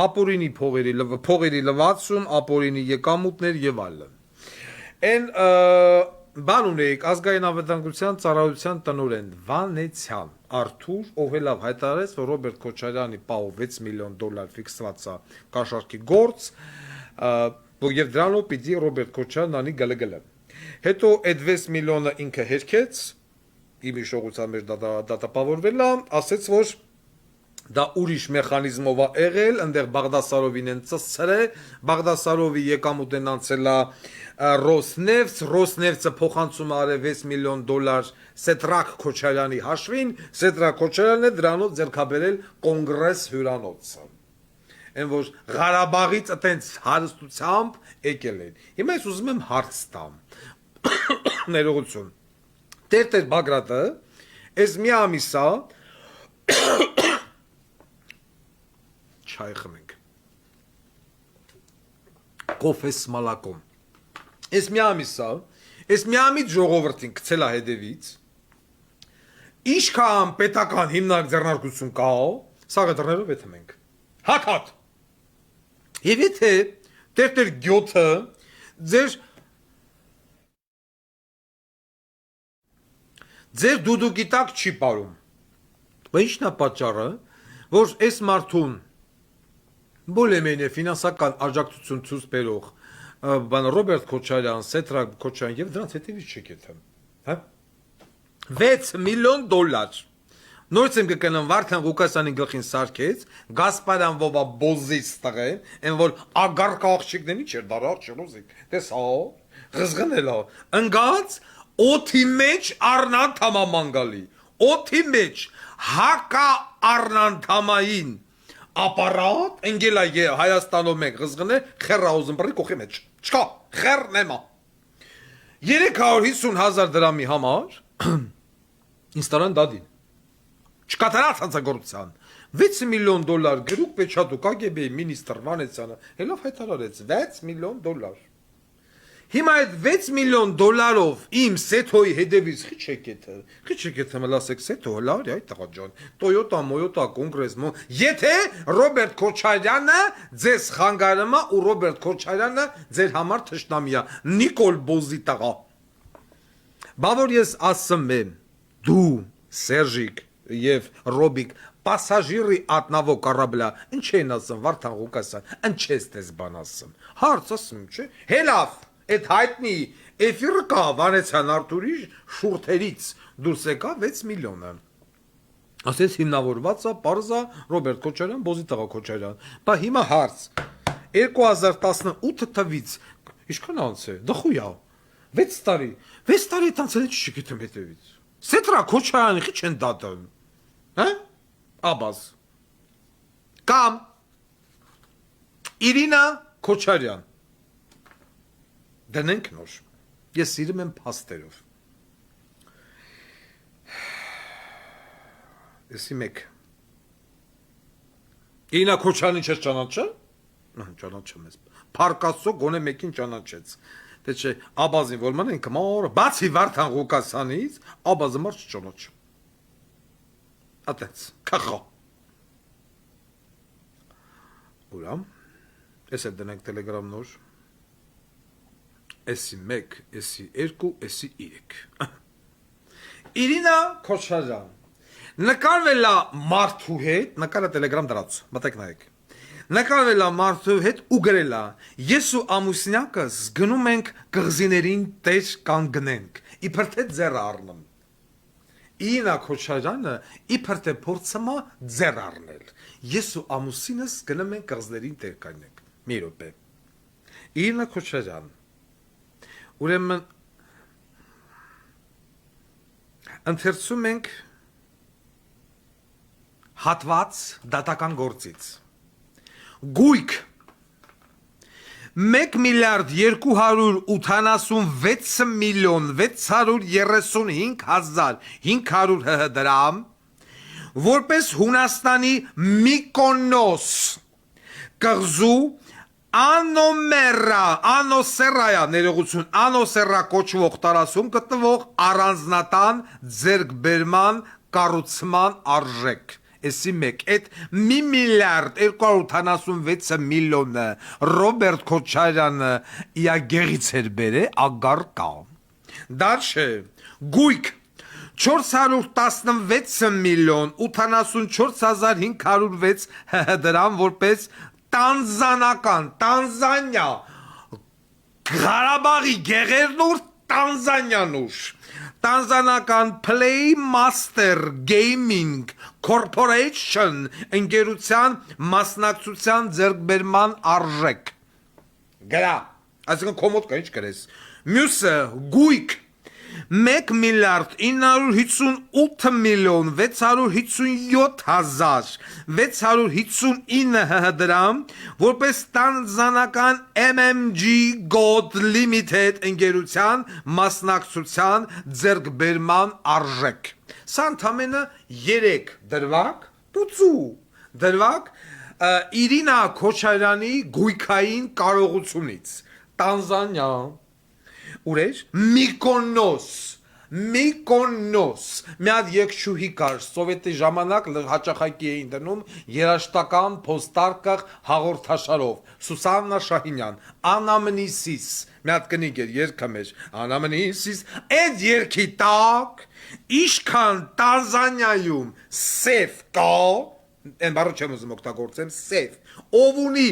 Ապօրինի փողերի լվացում, ապօրինի եկամուտներ եւ այլն։ Այն բան ունեիք ազգային անվտանգության ծառայության տնօրեն Վանեցյան Արթուր, ով էլ հայտարարեց, որ Ռոբերտ Քոչարյանի պահով $6 միլիոն կաշառքի կաշառքի գործ, եւ դրանով պիտի Ռոբերտ Քոչարյանն անի գլգլը։ Հետո այդ 6 միլիոնը ինքը հերքեց, իմ հիշողության մեջ դատապավորվել է, ասեց, որ դա ուրիշ մեխանիզմով է եղել, այնտեղ Բաղդասարովին են ծծրել, Բաղդասարովի եկամուտն անցել է Ռոսնեֆտը փոխանցում արել $6 միլիոն Սեդրակ Քոչարյանի հաշվին, Սեդրակ Քոչարյանն է դրանով ձեռքաբերել կոնգրես հյուրանոցը։ Այն որ Ղարաբաղից այտենց հարստությամբ եկել են։ Հիմա ես ուզում եմ հարց տամ։ Ներողություն։ Տեր Բագրատը, այս մի ամիսա չայ խմենք։ Կոֆես մալակոմ։ Այս մի ամից ժողովրդին գցել է հետևից։ Ինչքան պետական հիմնարկ ձեռնարկություն կա, սաղը դռներով եթեմ ենք։ Հակատ։ Եվ եթե տեր գյոթը ձեր դուդուկի տակ չի պարում։ Բայց ինչն է պատճառը, որ այս մարդուն բոլեմենը ֆինանսական աջակցություն ցույց բերող բան Ռոբերտ Քոչարյան, Սեդրակ Քոչարյան եւ դրանց հետևից չգիտեմ, հա? $6 միլիոն Նորից եմ կգնամ Վարդան Ղուկասյանի գլխին սարքեց, Գասպարյան Վովա Բոզից տղեն, այն որ ագարկա աղջիկն ինչ էր դարար չլուզիկ, տես հա, ղզղնել հա, ընգած օթի մեջ առնան թամամանգալի, օթի մեջ հակա առնան թամային ապարատ, ընգել է Հայաստանով մենք ղզղնել, խեռա ուզում բրի կողի մեջ, չկա, խեռ նեմա, 350,000 դրամի համար, ինստարան դադին, չկատարած հանցագործության, $6 միլիոն գրուկ պեչատու կագեբեի մինիստր Վանեցյանը, հելով հայտարարեց, $6 միլիոն։ Հիմա այդ $6 միլիոն իմ Սեթոյի հետևից խիչեք մլասեք Սեթո, հլար, այ տղա ջան, Toyota, կոնգրես, եթե Ռոբերտ Քոչարյանը ձեզ խանգարում է ու Ռոբերտ Քոչարյանը ձեր համար թշնամի է, Նիկոլ Բոզի տղա։ Բա որ ես ասում եմ, դու, Սերժիկ եւ Ռոբիկ Պասաժիրի ատնավո կառաբլա, ինչ են ասում Վարդան Ղուկասյան, ինչ ես դες բան ասում։ Հարց ասում, չէ։ Հելավ, այդ հայտնի էֆիրը կա Վանեցյան Արթուրի շուրթերից դուրս եկա 6 միլիոնը։ Ասես հիմնավորված է Պարզա Ռոբերտ Քոչարյան, Բոզի տղա Քոչարյան։ Բա հիմա հարց 2018 թվից ինչքան անց է։ Դխույա 6 տարի տանցել չգիտեմ հետևից։ Սեդրակ Քոչարյանի քիչ են դատում։ Հա? Աբազ։ Կամ Իրինա Քոչարյան։ Դնենք նոր։ Ես սիրում եմ փաստերով։ Եսի մեկ։ Իրինա Քոչարյանի չես ճանաչել։ Ճանաչում ես։ Փարկասո գոնե մեկին ճանաչեց։ Թե չէ աբազին որ մնեն կմոր բացի Վարդան Ղուկասյանից աբազը մարդ չճանաչ Ատենց քախո Ուրամ Ես էլ դնենք Telegram նոր Էսի 1 էսի 2 էսի 3 Իրինա Քոչարյան Նկարվել է մարդու հետ նկարը Telegram դրած մտեք նայեք Նկարվել է մարդու հետ ու գրել է Ես ու ամուսնյակս գնում ենք կղզիներին տեж կանգնենք իբր թե ձեռ առնեմ Իրինա Քոչարյանը իբր թե փորձում է ձեռ առնել Ես ու ամուսինս գնում ենք կղզիներին տեղ կանգնենք մի րոպե Իրինա Քոչարյան Ուրեմն ընթերցում ենք հատված դատական գործից Գույք 1 միլիարդ 286 միլիոն 635 հազար 500 դրամ որպես Հունաստանի Միկոնոս կղզու Անոսերայա ներողություն Անոսերա կոչվող տարածում գտնվող առանձնատան ձեռքբերման կառուցման արժեք Էսի մեկ այդ 1 միլիարդ 286 միլիոնը Ռոբերտ Քոչարյանը իա գեղից էր բերե ագար կա Դարշե գույք 416 միլիոն 84506 դրամ որպես Տանզանիա Ղարաբաղի գեղերնուր Տանզանիանուր Տանզանական Playmaster Gaming Corporation ընկերության մասնակցության ձեռքբերման արժեք Գրա այսինքն կոմոդ կա ինչ գրես Մյուսը գույք 1 միլիարդ 958 միլիոն 657 հազար 659 դրամ որպես տանզանական MMG Gold Limited ընկերության մասնակցության ձեռքբերման արժեք Սա ընդամենը 3 դրվագ դրվագ Իրինա Քոչարյանի գույքային կարողությունից Տանզանիա Ուրեր Միկոնոս մի հատ եկչուհի կար սովետի ժամանակ հաճախակի էին դնում երաշտական պոստարկղ հաղորդաշարով Սուսաննա Շահինյան Անամնիսիս մի հատ կնիկ էր երգը մեր Անամնիսիս այդ երգի տակ Իշքան Տանզանիայում սև կա Են բառը չեմ ուզում օգտագործեմ սև ով ունի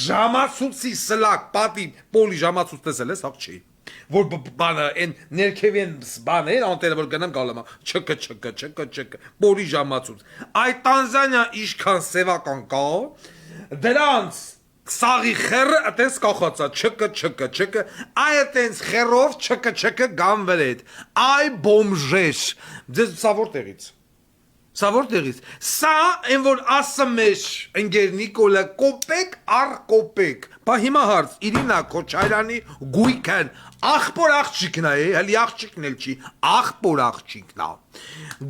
ժամացույցի սլակ պատի պոլի ժամացույց տեսել ես հաղ չի որ բանը այն ներքևին բան է անտերը որ գնամ գալու չկ պոլի ժամացույց այդ Տանզանիա իշքան սևական կա դրանց Սաղի խերը այտենց կախացա չկ այտենց խերով չկ գամ վրեդ այ բոմժեր ձեզ սա որտեղից Սա որտեղից Սա այն որ ասում էր ընկեր Նիկոլը կոպեկ առ կոպեկ Բա հիմա հարց Իրինա Քոչարյանի գույքն աղբոր աղջիկն է հəli աղջիկն էլ չի աղբոր աղջիկն է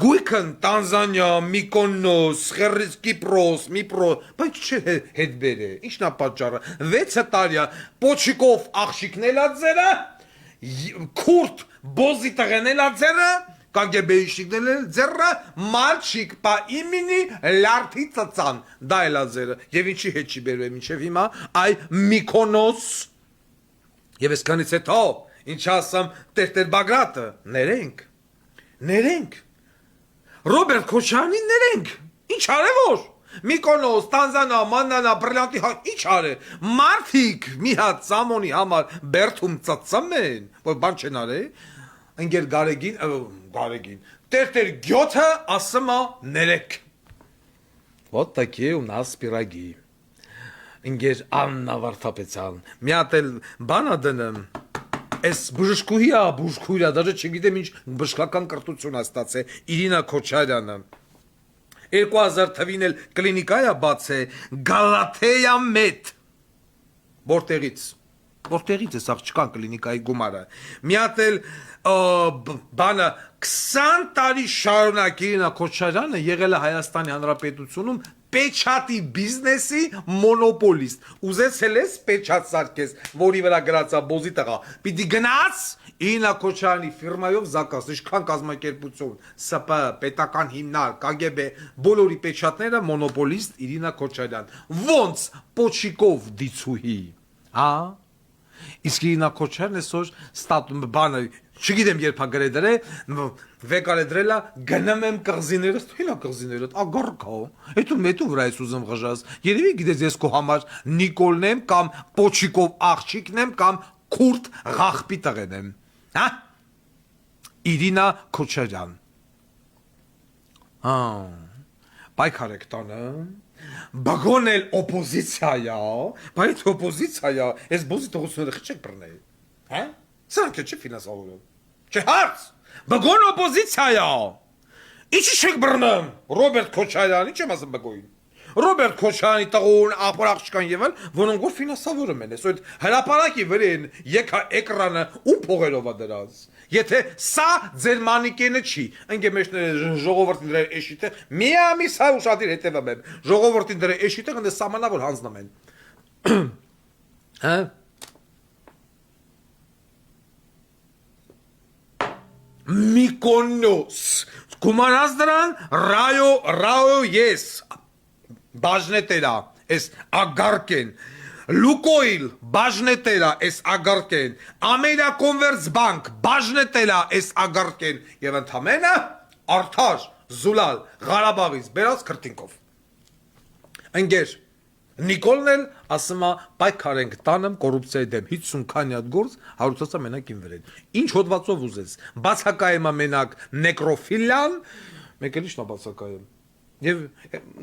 Գույքն Տանզանիա Միկոնոս Խերից Կիպրոս Միպրո բայց չէ հետ բերե ինչն է պատճառը 6 տարի Պոչիկով աղջիկն էլա ձերը Քուրտ բոզի տղեն էլա ձերը կագեբեիշիկն էլ ձերը մալչիկ պա իմինի լարդի ծծան դա էլա ձերը եւ ինչի հետ չի բերում մինչեւ հիմա այ Միկոնոս եւ այսքանից հետո ինչ ասեմ Տեր Բագրատը ներենք Ռոբերտ Քոչարյանին ներենք ինչ արե որ Միկոնոս Տանզանիա Մանանա բրիլյանտի ինչ արե մարդիկ մի հատ սամոնի համար բերթում ծծում են որ բան չեն արե Ընկեր Գարեգին Տեր գյոթը ասում է ներեք Вот такие у нас пироги Ընկեր Աննա Վարդապետյան մի հատ էլ բանա դնեմ Այս բուժքույրա դաժե չգիտեմ ինչ բժշկական կրթություն է ստացել Իրինա Քոչարյանը 2000 թվին էլ կլինիկայա բացե Գալաթեա մետ Որտեղից ես աղջկան կլինիկայի գումարը մի հատ էլ բանը 20 տարի շարունակ Իրինա Քոչարյանը եղել է Հայաստանի Հանրապետությունում Պեչատի բիզնեսի մոնոպոլիստ։ Ուզեցել ես պեչատ սարքես, որի վրա գրածա բոզի տղա։ Պիտի գնաց Իրինա Քոչարյանի ֆիրմայով զակաս, ինչքան կազմակերպություն, ՍՊ, պետական հիմնարկ, ԿԳԲ, բոլորի պեչատները մոնոպոլիստ Իրինա Քոչարյան։ Ոնց պոչիկով դիցուհի, հա։ Իսկ Իրինա Քոչարյանն այսօր ստատում բանը, չգիտեմ երբ է գրել դրե, վեկալ է դրելա, գնում եմ կղզիներս, թույլա կղզիներդ, ագարքա, հետո վրա ես ուզում ղժաս, երևի գիտես ես քո համար Նիկոլն եմ կամ պոչիկով աղջիկն եմ կամ քուրդ ղախպի տղեն եմ, հա։ Իրինա Քոչարյան, հա, պայքար եք տանը, բագոն էլ օպոզիցիայա, բայց օպոզիցիայա, ես բոզի տղուսները խիչեք բրնել, հա, սրանք է չի ֆինանսավորում, չէ հարց, բագոն օպոզիցիայա, ինչի չեք բրնում, Ռոբերտ Քոչարյան, ինչ եմ ասում բագոին, Ռոբերտ Քոչարյանի տղուն, աղբոր աղջկան եւ այլ, որոնք որ ֆինանսավորում են, այսօր հրապարակի վրեն եկա էկրանը ու փողերով է դրած։ Եթե սա ձեր մանիկենը չի, ընկե մեջ ժողովրդին դրա էշիտը, մի ամիս հա ուշադիր հետևում եմ, ժողովրդին դրա էշիտը ընդ սամանավոր հանձնում են։ Հա։ Միկոնոս, կումանաս դրան, ռայո ես, բաժնետերա, ես ագարկեն, Լուկոիլ, բաժնետերա, ես ագարկեն, Ամերիկոնվերսբանկ, բաժնետերա, ես ագարկեն, և ընդամենը արդար, զուլալ, Ղարաբաղից, բերած քրտինքով։ Ընկեր, Նիկոլն էլ ասում է պայքար ենք տանեմ կոռուպցիայի դեմ 50 քանի հատ գործ հարուցածա մենակ իմ վրեն։ Ինչ հոդվածով ուզես։ Բացակայում է մենակ նեկրոֆիլիան, մեկ էլ իշն է բացակայում։ Եվ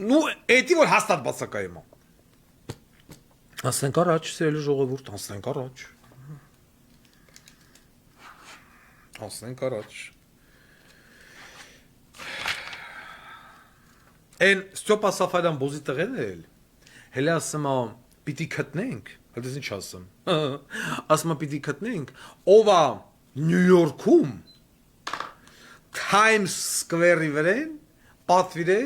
նու էդի որ հաստատ բացակայում է։ Ասենք առաջ, սիրելի ժողովուրդ, ասենք առաջ։ Ասենք առաջ։ Են Ստյոպա Սաֆարյան բոզի տղեն էլ հելը ասում է պիտի գտնենք, հենց ինչ ասում։ Ասում է պիտի գտնենք, ով է Նյու Յորքում Times Square-ի վրան պատվիրե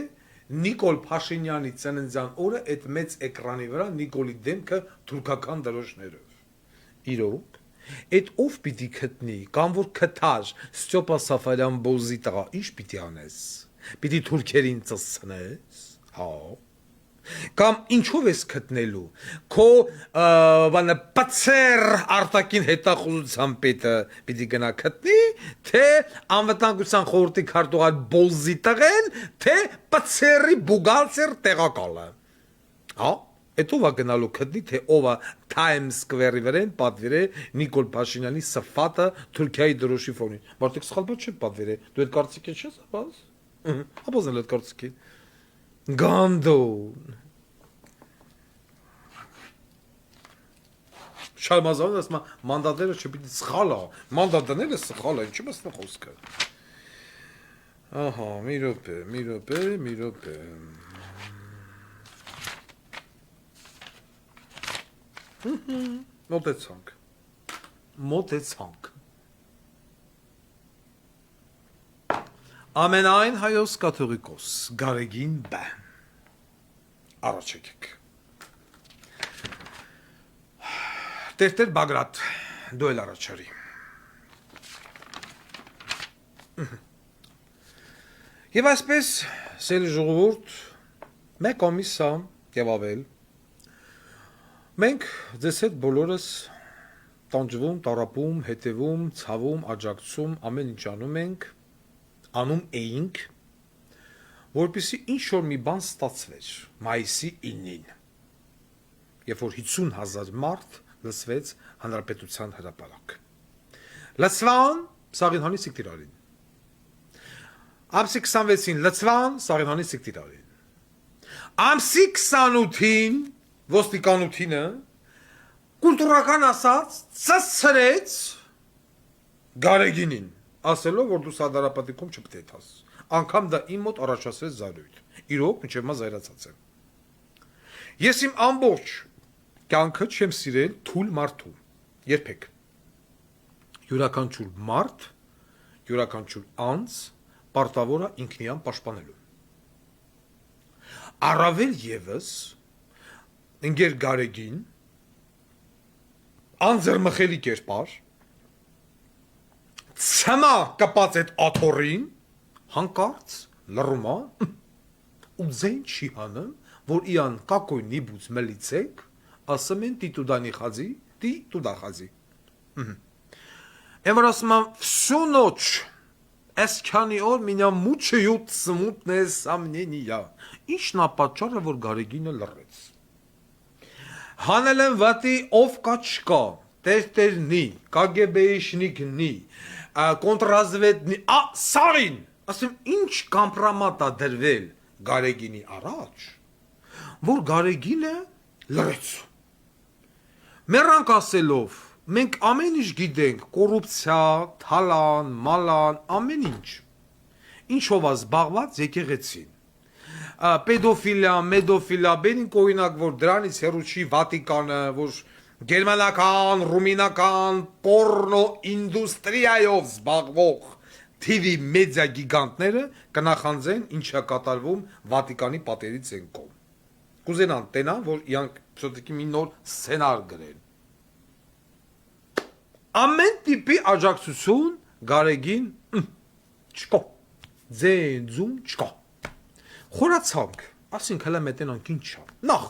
Նիկոլ Փաշինյանի ծննդյան օրը այդ մեծ էկրանի վրա Նիկոլի դեմքը թուրքական դրոշներով։ Իրոք, այդ ով պիտի գտնի, կամ որ գտար Ստյոպա Սաֆարյան բոզի տղա, ինչ պիտի անես։ Պիտի թուրքերին ծսցնես, հա։ Կամ ինչով ես գտնելու, քո բանը պծեր արտակին հետախուզության պետը պիտի գնա գտնի, թե անվտանգության խորհրդի քարտուղար բոզի տղեն, թե պծերի բուգալցեր տեղակալը։ Հա, այդ ով է գնալու գտնի, թե ով է Times Square-ի վրան պատվիրե Նիկոլ Փաշինյանի սֆատը Թուրքիայի դրոշի ֆոնին։ Մարդիկ սխալ բան չեն պատվիրե։ Դու այդ կարծիք ես, բաց։ Ապոզնել այդ կարծիքի։ Գանդոն Շարմազանն ասում է մանդատները չպիտի սխալ է, մանդատները սխալ է, ինչի՞ մասն խոսքը։ Ահա, մի րոպե։ Մոտեցանք։ Ամենայն հայոց կաթողիկոս Գարեգին Բ. Առաջ եկեք։ Տեր Բագրատ, դու էլ առաջարի։ Եվ այսպես, սիրելի ժողովուրդ, մեկ ամիսա եւ ավել, մենք ձեզ հետ բոլորս տանջվում, տառապում, հետևում, ցավում, աջակցում, ամեն ինչ անում էինք, որպեսզի ինչ-որ մի բան ստացվեր մայիսի 9-ին, երբ որ 50,000 մարդ լսվեց հանրապետության հրապարակ։ Լսվան Սաղինհանի Սիկտիրարին։ Ամսի 26-ին լսվան Սաղինհանի Սիկտիրարին։ Ամսի 28-ին ոստիկանությունը կուլտուրական ասած ծծրեց Գարեգինին, ասելով, որ դու սադարապատիկում չպետք ես։ Անգամ դա իմ մոտ առաջացրեց զարույթ։ Իրոք, մինչև մա զայրացած եմ։ Ես իմ ամբողջ կյանքը չեմ սիրել թույլ մարդու։ Երբեք։ Յուրաքանչյուր մարդ, յուրաքանչյուր անձ պարտավոր է ինքնիան պաշտպանելու։ Առավել եւս ընկեր Գարեգին անձեռմխելի կերպար ցմա կպած այդ աթորին հանկարծ լռումա ու ձեն չի հանում որ իան կակոյնի բուց մելիցեք ասում են տիտուդանի խազի տիտուդա խազի Եմ որ ասում եմ всю ночь Այսքանի օր մինա մուչյութ սմուտն է սամնենիա Ինչն է պատճառը որ Գարեգինը լռեց Հանել են վատի ով կա չկա Տերտերնի կագեբեիշնիկնի կոնտրազվետնի սարին ասում ինչ կամպրամատ է դրվել Գարեգինի առաջ որ Գարեգինը լռեց Մեռանք ասելով մենք ամեն ինչ գիտենք կոռուպցիա, թալան, մալան, ամեն ինչ ինչով է զբաղված եկեղեցին Պետոֆիլիա, մեդոֆիլիա, բերին օրինակ որ դրանից հեռու չի Վատիկանը, որ գերմանական, ռումինական, պորնո ինդուստրիայով զբաղվող TV մեդիա գիգանտները կնախանձեն ինչա կատարվում Վատիկանի պատերից են կողմ։ Կուզենան տենան, որ իրանք все-таки մի նոր սցենար գրեն։ Ամեն տիպի աջակցություն Գարեգին չկա։ Ձեզում չկա։ Խորացանք, ասենք հələ մետենանք ինչա։ Նախ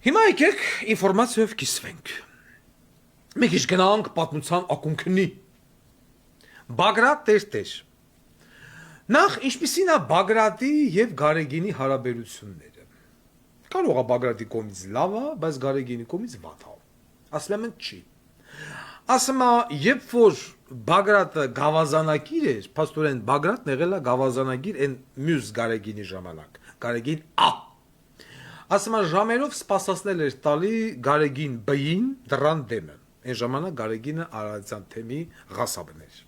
Հիմա եկեք ինֆորմացիայով կիսվենք։ Մենք ինչ գնանք պատմության ակունքնի։ Բագրատ տերտեր։ Նախ ինչպիսին է Բագրատի եւ Գարեգինի հարաբերությունները։ Կարող է Բագրատի կողմից լավ է, բայց Գարեգինի կողմից վատ է։ Ասում եմ չի։ Ասում է, երբ որ Բագրատը գավազանակիր էր, փաստորեն Բագրատն եղել է գավազանագիր այն մյուս Գարեգինի ժամանակ։ Գարեգին Ասում է ժամերով սպասացնել էր տալի Գարեգին բին դրան դեմը։ Այն ժամանակ Գարեգինը Արարատյան թեմի ղասաբն էր։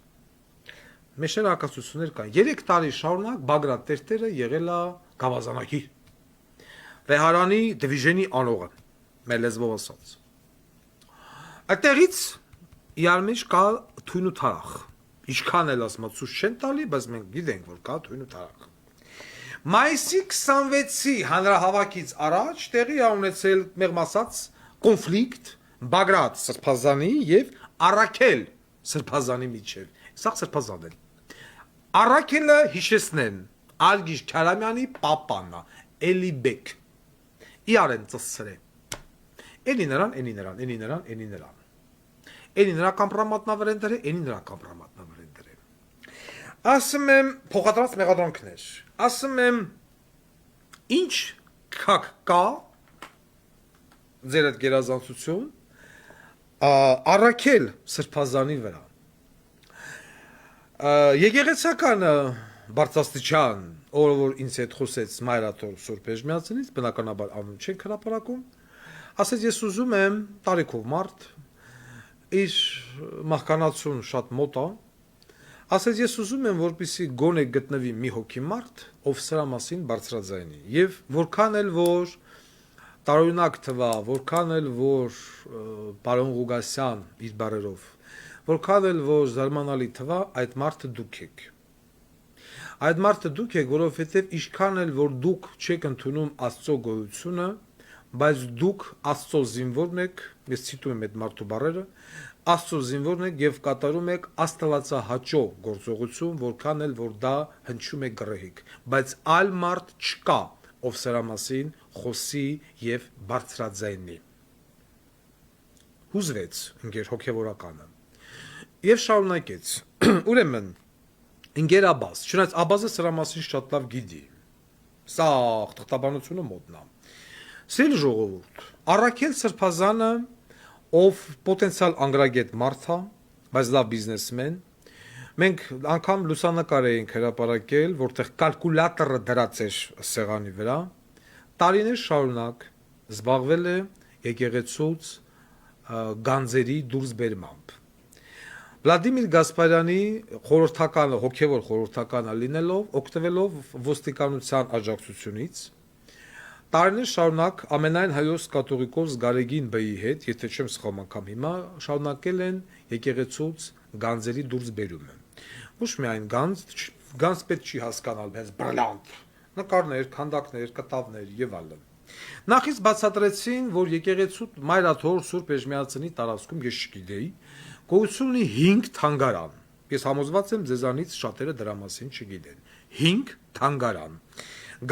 Մեջեր ակասություններ կան։ 3 տարի շարունակ Բագրատ տերտերը եղել է գավազանակիր։ Վեհարանի դիվիժենի անողը, մեր լեզվով ասած։ Այդտեղից իրար մեջ կա թույն ու թարախ։ Ինչքան էլ ասում ցույց չեն տալի, բայց մենք գիտենք, որ կա թույն ու թարախ։ Մայիսի 26-ի հանրահավաքից առաջ տեղի է ունեցել մեղմ ասած կոնֆլիկտ Բագրատ Սրբազանի եւ Արաքել Սրբազանի միջև։ Սա Սրբազանն է։ Արաքելը հիշեցնեն Արգիշ Քարամյանի պապանա Էլիբեկ։ Իրեն ծսրե։ Էնի նրան, էնի նրան, էնի նրան, էնի նրան։ Էնի նրա կամպրամատնավրեն դրե, էնի նրա կամպրամատնավրեն դրե։ Ասում եմ փոխադրած մեղադրանքներ։ Ասում եմ ինչ քակ կա ձեր այդ գերազանցություն Արաքել Սրբազանի վրա։ Եկեղեցական բարձրաստիճան, որը որ ինձ հետ խոսեց Մայրաթոր Սուրբ Էժմիածնից, բնականաբար անում չենք հրապարակում, ասեց ես ուզում եմ տարիքով մարդ, իր մահկանացուն շատ մոտ է, ասեց ես ուզում եմ որպեսզի գոնե գտնվի մի հոգի մարդ, ով սրա մասին բարձրաձայնի, եւ որքան էլ որ տարօրինակ թվա, որքան էլ որ պարոն Ղուգասյան իր բարերով, որքան էլ որ զարմանալի թվա, այդ մարդը դուք եք։ Այդ մարդը դուք եք, որովհետև ինչքան էլ որ դուք չեք ընդունում Աստծո գոյությունը, բայց դուք Աստծո զինվորն եք, ես ցիտում եմ այդ մարդու բառերը, Աստծո զինվորն եք եւ կատարում եք աստվածահաճո գործողություն, որքան էլ որ դա հնչում է գրեհիկ, բայց այլ մարդ չկա, ով սրա մասին խոսի եւ բարձրաձայնի։ Հուզվեց ընկեր հոգեվորականը եւ շարունակեց։ Ուրեմն ընկեր Աբաս, չնայած Աբազը սրա մասին շատ լավ գիտի։ Սա թղթաբանությունը մոտնա։ Սիրելի ժողովուրդ, Արաքել Սրբազանը, ով պոտենցիալ անգրագետ մարդ է, բայց լավ բիզնեսմեն, մենք անգամ լուսանկար էինք հրապարակել, որտեղ կալկուլյատորը դրած էր սեղանի վրա, տարիներ շարունակ զբաղվել է եկեղեցուց գանձերի դուրսբերմամբ։ Վլադիմիր Գասպարյանի խորհրդականը, հոգևոր խորհրդականը լինելով, օգտվելով ոստիկանության աջակցությունից, տարիներ շարունակ ամենայն հայոց կաթողիկոս Գարեգին Բեի հետ, եթե չեմ սխալվում անգամ հիմա, շարունակել են եկեղեցուց գանձերի դուրսբերումը։ Ոչ միայն գանձ պետք չի հասկանալ, բայց բրիլյանտ, նկարներ, քանդակներ, կտավներ եւ այլն։ Նախից բացատրեցին, որ եկեղեցու Մայրաթոր Սուրբ Էջմիածնի տարածքում ես չգիտեի, գոյություն ունի 5 թանգարան։ Ես համոզված եմ ձեզանից շատերը դրա մասին չգիտեն։ 5 թանգարան։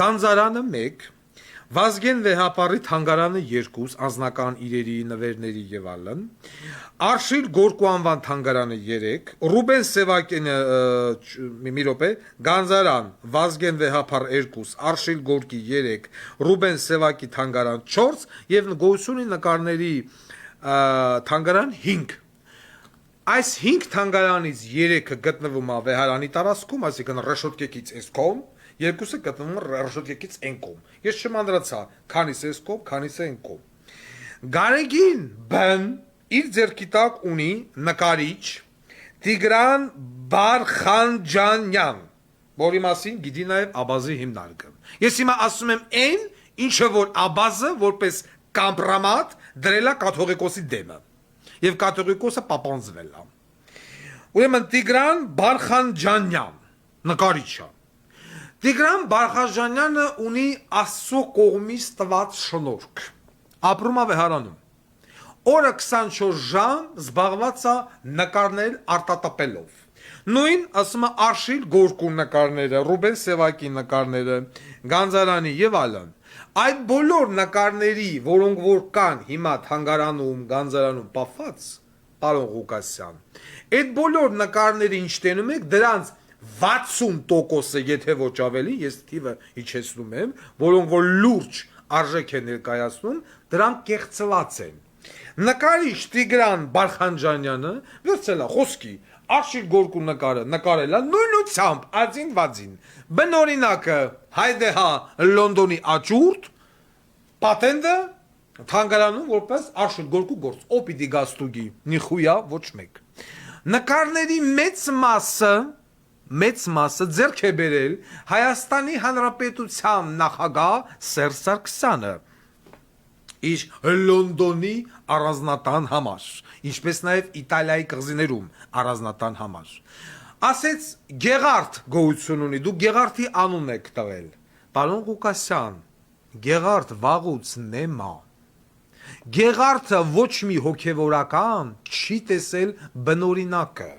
Գանձարանը 1, Վազգեն Վեհապարի թանգարանը 2, անձնական իրերի, նվերների եւ այլն, Արշիլ Գորկու անվան թանգարանը 3, Ռուբեն Սևակյանը մի րոպե, Գանձարան, Վազգեն Վեհապար 2, Արշիլ Գորկի 3, Ռուբեն Սևակի թանգարան 4 եւ գոյություն ունի նկարների թանգարան 5։ Այս 5 թանգարանից 3-ը գտնվում է Վեհարանի տարածքում, այսինքն Ռեշոտկեքից այս կողմ, երկուսը գտնվում են Ռեշոտկեքից այն կողմ։ Ես չմանրացա, քանիս այս կողմ, քանիս այն կողմ։ Գարեգին բն իր ձեռքի տակ ունի նկարիչ Տիգրան Բարխանջանյան, որի մասին գիտի նաև Աբազի հիմնարկը։ Ես հիմա ասում եմ այն, ինչը որ Աբազը որպես կամպրամատ դրել է կաթողիկոսի դեմը։ Եվ կաթողիկոսը պապանձվել է։ Ուրեմն Տիգրան Բարխանջանյան նկարիչը։ Տիգրան Բարխանջանյանը ունի Աստծո կողմից տված շնորհք։ Ապրում է Վեհարանում։ Օրը 24 ժամ զբաղված է նկարներ արտատպելով։ Նույն ասում է Արշիլ Գորկու նկարները, Ռուբեն Սևակի նկարները, Գանձարանի եւ այլն։ Այդ բոլոր նկարների, որոնք որ կան հիմա թանգարանում, Գանձարանում պահված, պարոն Ղուկասյան, այդ բոլոր նկարների ինչ տենում եք, դրանց 60%-ը, եթե ոչ ավելի, ես թիվը իջեցնում եմ, որոնք որ լուրջ արժեք է ներկայացնում, դրանք կեղծված են։ Նկարիչ Տիգրան Բարխանջանյանը վերցել է խոսքի Արշիլ Գորկու նկարը նկարել է նույնությամբ ածին վածին։ Բնօրինակը հայդեհա Լոնդոնի աճուրդ, պատենտը թանգարանում որպես Արշիլ Գորկու գործ, օպիտի գաստուգի, նիխույա ոչ մեկ։ Նկարների մեծ մասը ձեռք է բերել Հայաստանի Հանրապետության նախագահ Սերժ Սարգսյանը իր Լոնդոնի առանձնատան համար, ինչպես նաև Իտալիայի կղզիներում առանձնատան համար։ Ասեց Գեղարդ գոյություն ունի, դու Գեղարդի անուն եք տվել։ Պարոն Ղուկասյան, Գեղարդ վաղուց նեմա։ Գեղարդը ոչ մի հոգևորական չի տեսել բնօրինակը։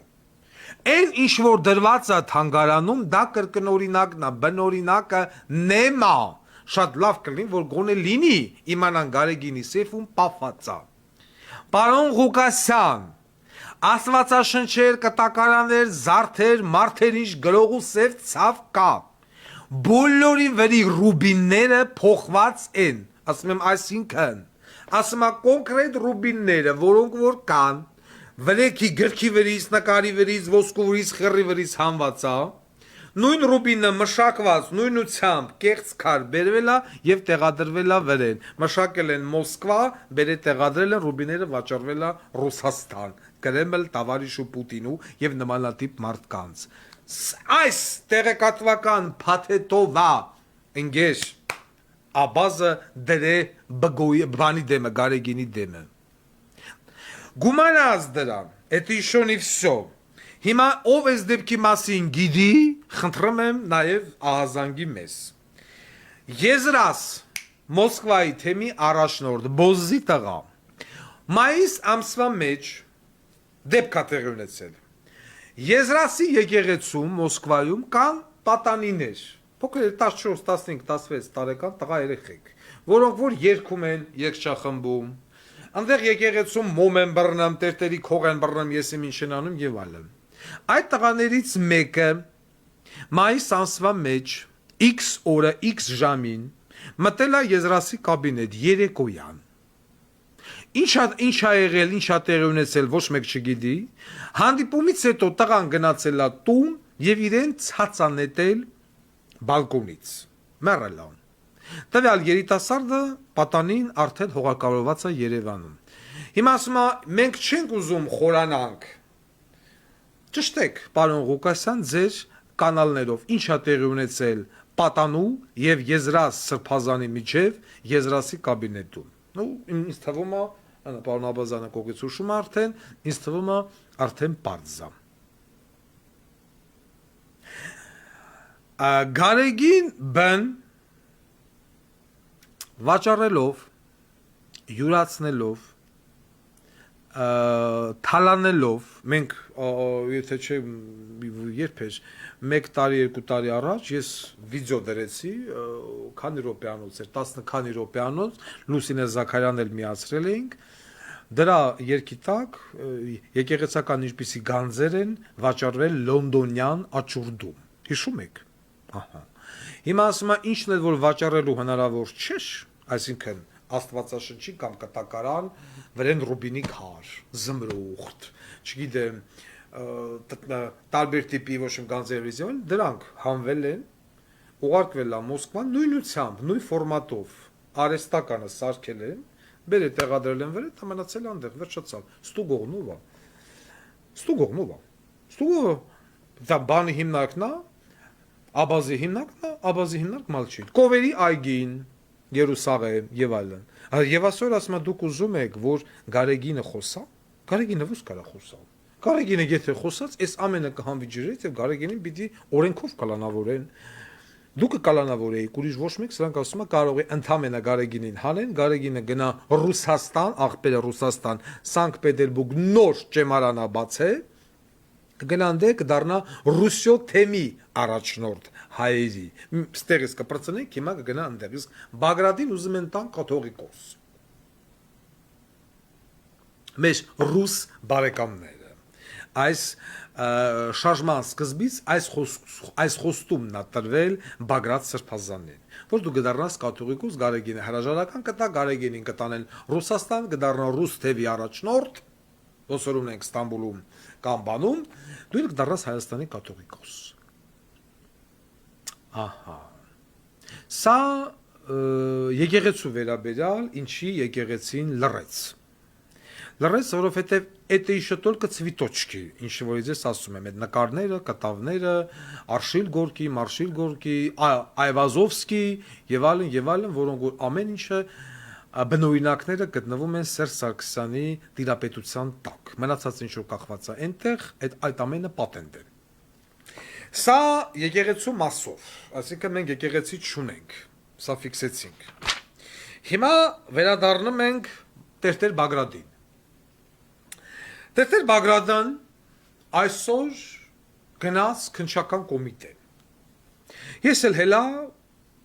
Այն ինչ որ դրված է թանգարանում, դա կրկնօրինակն է, բնօրինակը նեմա։ Շատ լավ կլինի, որ գոնե լինի իմանան Գարեգինի սեֆում պահված է։ Պարոն Ղուկասյան, Աստվածաշնչեր, կտակարաններ, զարդեր, մարդեր ինչ գրողու սև ցավ կա։ Բոլորի վրի ռուբինները փոխված են, ասում եմ այսինքն, ասում եմ կոնկրետ ռուբինները, որոնք որ կան, վրեքի գրքի վրից, նկարի վրից, ոսկու վրից, խռի վրից հանված է, նույն ռուբինը մշակված նույնությամբ կեղծ քար բերվել է եւ տեղադրվել է վրեն։ Մշակել են Մոսկվա, բերե տեղադրել են ռուբիները վաճառվել է Ռուսաստան, Կրեմլ, Տավարիշու Պուտինու եւ նմանատիպ մարդկանց։ Այս տեղեկատվական փաթեթով է ընկեր Աբազը դրե բանի դեմը, Գարեգինի դեմը։ Գումանած դրան, это еще не все։ Հիմա ով էս դեպքի մասին գիտի, խնդրում եմ նաև ահազանգի մեզ։ Եզրաս Մոսկվայի թեմի առաջնորդ Բոզի տղա մայիս ամսվա մեջ դեպք է տեղի ունեցել։ Եզրասի եկեղեցում Մոսկվայում կան պատանիներ, փոքր 14, 15, 16 տարեկան տղա երեխեք, որոնք որ երգում են երգչախմբում, այնտեղ եկեղեցում մոմ են բռնում, տերտերի քող են բռնում, ես եմ ինչ են անում եւ այլն։ Այդ տղաներից մեկը մայիս ամսվա մեջ X օրը X ժամին մտել է Եզրասի կաբինետ երեկոյան։ Ինչ ա եղել, ինչ ա տեղի ունեցել, ոչ մեկ չգիտի։ Հանդիպումից հետո տղան գնացել է տուն եւ իրեն ցած ա նետել բալկոնից։ Մեռել է։ Տվյալ երիտասարդը պատանին արդեն հողակալված է Երևանում։ Հիմա ասում է մենք չենք ուզում խորանանք։ Ճշտեք, պարոն Ղուկասյան, ձեր կանալներով ինչ ա տեղի ունեցել պատանու եւ Եզրաս Սրբազանի միջև Եզրասի կաբինետում։ Ну, ինձ թվում է, պարոն Աբազյանը կողից հուշում է արդեն, ինձ թվում է արդեն պարզ է։ Գարեգին բն վաճառելով, յուրացնելով, թալանելով, մենք եթե չէ երբ էր 1 տարի 2 տարի առաջ ես վիդեո դրեցի քանի րոպեանոց էր 10 քանի րոպեանոց Լուսինե Զաքարյանն էլ միացրել էինք դրա երկի տակ եկեղեցական ինչպիսի գանձեր են վաճառվել լոնդոնյան աճուրդում հիշում եք ահա հիմա ասում եմ ինչն է որ վաճառելու հնարավոր չէ այսինքն Աստվածաշնչի կամ կտակարան վրեն Ռուբինի քար, զմրուխտ, չգիտեմ, տարբեր տիպի ոչ իմ գանձերիզիոն, դրանք հանվել են, ուղարկվել է Մոսկվա նույնությամբ, նույն ֆորմատով, արեստականը սարքել են, բերը տեղադրել են վրա, դա մնացել այնտեղ, վերջացավ, Ստուգողնովա, դա բանի հիմնարկն է, Աբազի հիմնարկ մալչի, Կովերի այգին, Երուսաղեմ եւ այլն։ Եվ այսօր ասում եմ դուք ուզում եք որ Գարեգինը խոսա, Գարեգինը ո՞ւս կարա խոսալ։ Գարեգինը եթե խոսած, այս ամենը կհանվի ջրից եւ Գարեգինին պիտի օրենքով կալանավորեն։ Դուք կալանավորեիք, ուրիշ ոչ մեկ, սրանք ասում են կարող է ընդամենը Գարեգինին հանեն, Գարեգինը գնա Ռուսաստան, աղբերը Ռուսաստան, Սանկտ Պետերբուրգ նոր ճեմարանա բացե, գնանդե կդառնա Ռուսիո թեմի առաջնորդ հայերի ստերից կպրծնենք հիմա կգնա այնտեղ իսկ Բագրատին ուզում են տան կաթողիկոս մեզ ռուս բարեկամները այս շարժման սկզբից այս խոստումն է տրվել Բագրատ Սրբազանին որ դու կդառնաս կաթողիկոս Գարեգինը հրաժարական կտա Գարեգինին կտանեն Ռուսաստան կդառնա ռուս թևի առաջնորդ ոսորում ենք Ստամբուլում կամ բանում դու եք դառնաս Հայաստանի կաթողիկոս ահա սա եկեղեցու վերաբերյալ ինչի եկեղեցին լռեց որովհետև это еще только цветочки ինչի որ ես ասում եմ այդ նկարները կտավները Արշիլ Գորկի Մարշիլ Գորկի Այվազովսկի եւ այլն որոնք որ ամեն ինչը բնօրինակները գտնվում են Սերժ Սարգսյանի տիրապետության տակ մնացած ինչ որ կախված է այնտեղ այդ ամենը պատենտ է Սա եկեղեցու մասով, այսինքն մենք եկեղեցի չունենք, սա ֆիքսեցինք։ Հիմա վերադառնում ենք Տեր Բագրատին։ Տեր Բագրատն այսօր գնաց քննչական կոմիտե։ Ես էլ հելա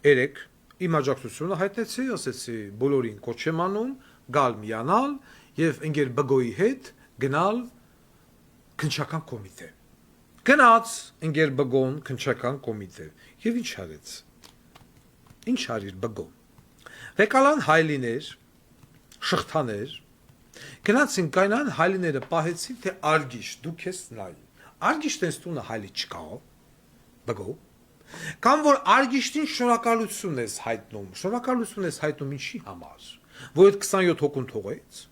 երեք իմ աջակցությունը հայտնեցի, ասեցի բոլորին կոչ եմ անում, գալ միանալ եւ ընկեր Բգոյի հետ գնալ քննչական կոմիտե։ Գնաց ընկեր Բգոն քննչական կոմիտե եւ ինչ արեց։ Ինչ արիր Բգոն։ Վեկալան հայլիներ, շղթաներ, գնացին կայնան հայլիները պահեցին թե արգիշ դու քեզ նայ։ Արգիշ տես տունը հայլի չկա։ Բգո։ Կամ որ արգիշտին շնորհակալություն ես հայտնում ինչի համար, որ այդ 27 հոգուն թողեց։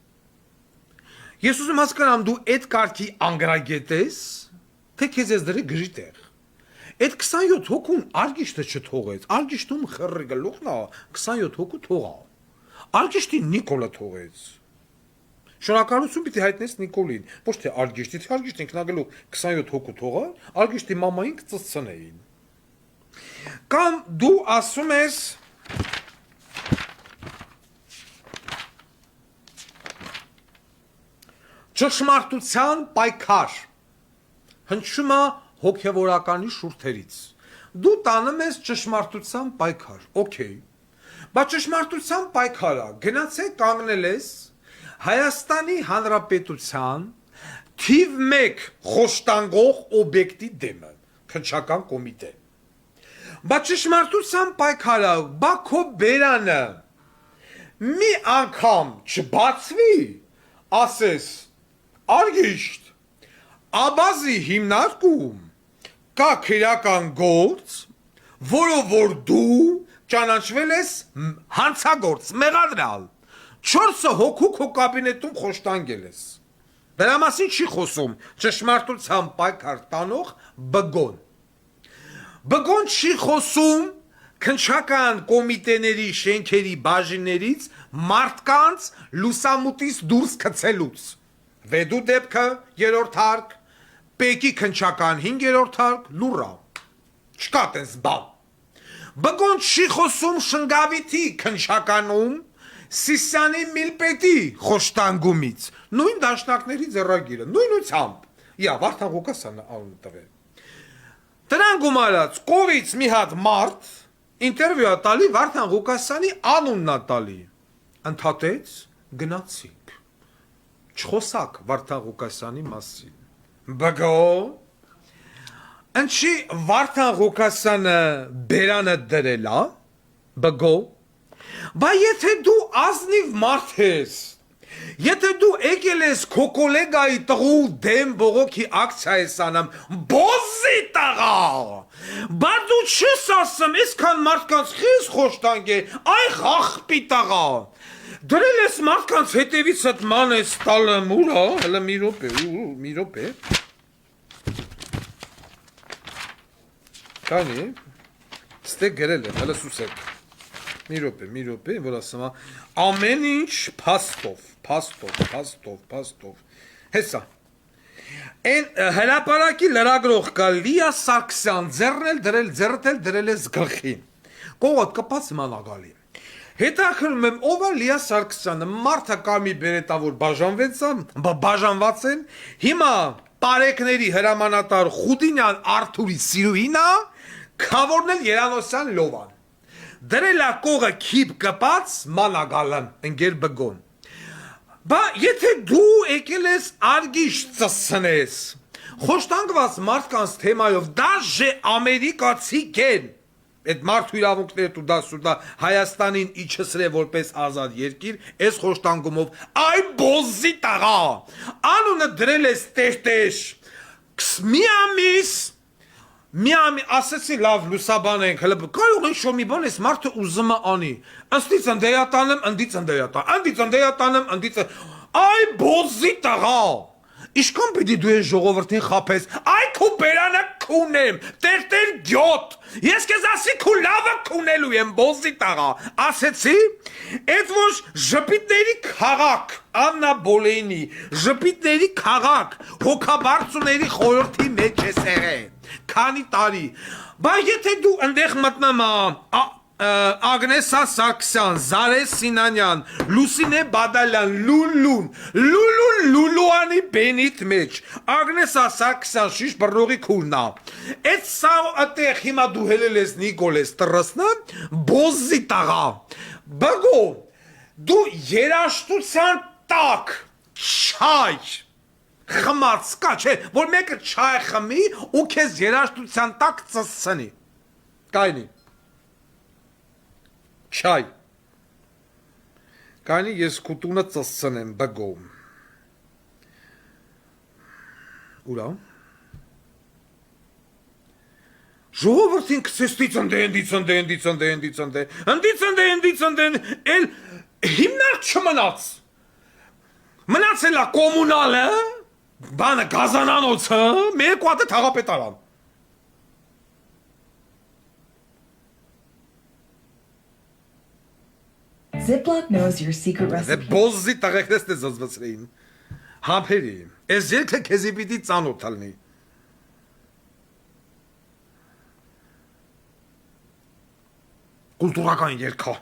Ես ուզում հասկանամ դու այդ կարգի անգրագետ ես, թե քեզ ես դրի գրի տեղ։ Այդ 27 հոգուն արգիշտը չթողեց, արգիշտում խռի գլուխն է 27 հոգու թողա։ Արգիշտին Նիկոլը թողեց։ Շնորհակալություն պիտի հայտնես Նիկոլին, ոչ թե արգիշտի, թե արգիշտին ինքնագլուխ 27 հոգու թողա, արգիշտի մամային կծծնեին։ Կամ դու ասում ես ճշմարտության պայքար հնչում է հոգևորականի շուրթերից դու տանում ես ճշմարտության պայքար օքեյ բայց ճշմարտության պայքարը գնացեք կանգնել ես Հայաստանի Հանրապետության թիվ 1 խոշտանգող օբյեկտի դեմը քննչական կոմիտե Բայց ճշմարտության պայքարը Բաքո բերանը մի անգամ չբացվի ասես արգիշտ Աբազի հիմնարկում կա քրական գործ որով որ դու ճանաչվել ես հանցագործ մեղադրյալ 4 հոգու քո կաբինետում խոշտանգել ես դրա մասին չի խոսում ճշմարտության պայքար տանող Բգոն Բգոն չի խոսում քննչական կոմիտեների շենքերի բաժիններից մարդկանց լուսամուտից դուրս գցելուց Վեդու դեպքը 3-րդ հարկ Պեկի քննչական 5-րդ հարկ լուրա Չկա տես բան։ Բգոն չի խոսում Շնգավիթի քնչականում Սիսյանի Միլպետի խոշտանգումից, նույն դաշնակների ձեռագիրը, նույնությամբ։ Իա, Վարդան Ղուկասյանը անունը տվել։ Դրան գումարած կողից մի հատ մարդ ինտերվյու է տալի Վարդան Ղուկասյանի անունն է տալի։ Ընդհատեց, գնացինք։ Չխոսակ Վարդան Ղուկասյանի մասին։ Բգոն Ընչի Վարդան Ղուկասյանը բերանը դրել է, բգո, բա եթե դու ազնիվ մարդ ես, եթե դու եկել ես քո կոլեգայի տղու դեմ բողոքի ակցիա ես անում, բոզի տղա, բա դու չես ասում, այսքան մարդկանց խիս խոշտանգ է, այ խախպի տղա, դրել ես մարդկանց հետևից հտ ման ես տալը մուրա, հլը մի րոպե, Կանի, ստե գրել եմ, հələ սուսեք, մի րոպե, որ ասում ամեն ինչ պաստով, հեսա, են հրապարակի լրագրող կա Լիա Սարգսյան, ձեռնել դրել ես գլխին, կողոտ կպած մանագալի, հետաքրում եմ ով է Լիա Սարգսյանը, մարդը կարմի բերետավոր բաժանված են, հիմա Պարեկների հրամանատար Խուդինյան Արթուրի սիրուհինա Քավորնել Երանոսյան Լովան Դրելա կողը քիպ կպած մանագալն ընկեր բգոն Բա եթե դու եկել ես արգիշ ծսնես Խոշտանգված մարդկանց թեմայով դաժե ամերիկացի կեն Այդ մարդու իրավունքները դու դասուր Հայաստանին իջեցրե որպես ազատ երկիր այս խոշտանգումով այ բոզի տղա անունը դրել ես տերտեշ Միամի ասեցի լավ լուսաբան ենք հələ կարող են շոմի բան ես մարդը ուզում է անի ըստից ընդեյատանում ընդից այ բոզի տղա Իշքան պիտի դու ես ժողովրդին խափես, այ քու բերանը քունեմ, տերտեր գյոտ, ես կեզ ասի քու լավը քունելու եմ, բոզի տաղա, ասեցի, էդ որ ժպիտների քաղաք, Աննա Բոլեյնի, ժպիտների քաղաք, հոգաբարձուների խորհրդի մեջ ես եղել, քանի տարի, բա եթե դու ընդեղ մտնամ Ագնեսա Սարգսյան, Զարե Սինանյան, Լուսինե Բադալյան, Լուլուանի բենիտ մեջ, Ագնեսա Սարգսյան, շիշ բռնողի քուրնա, էդ սա ատեղ հիմա դու հելել ես Նիկոլես տրսնը, բոզի տաղա, բգո, դու երաշտության տակ, չայ, խմած կա, չէ, որ մեկը չայ խմի ու կեզ երաշտության տակ ծսցնի, կայնի, Չայ, կանի ես կուտունը ծսցնեմ բգոմ, ուրա, ժողովրդին կցեստից ընդե, էլ հիմնակ չմնաց, մնացել է կոմունալը, բանը գազանանոցը, մեկ ուատը թաղապետարան, Ziploc knows your secret recipe. Բոզի տղեկնես դե զզվծրեին, հապերի, ես երկը կեզի պիտի ծանոտ ալնի, կուլտուրական երկա,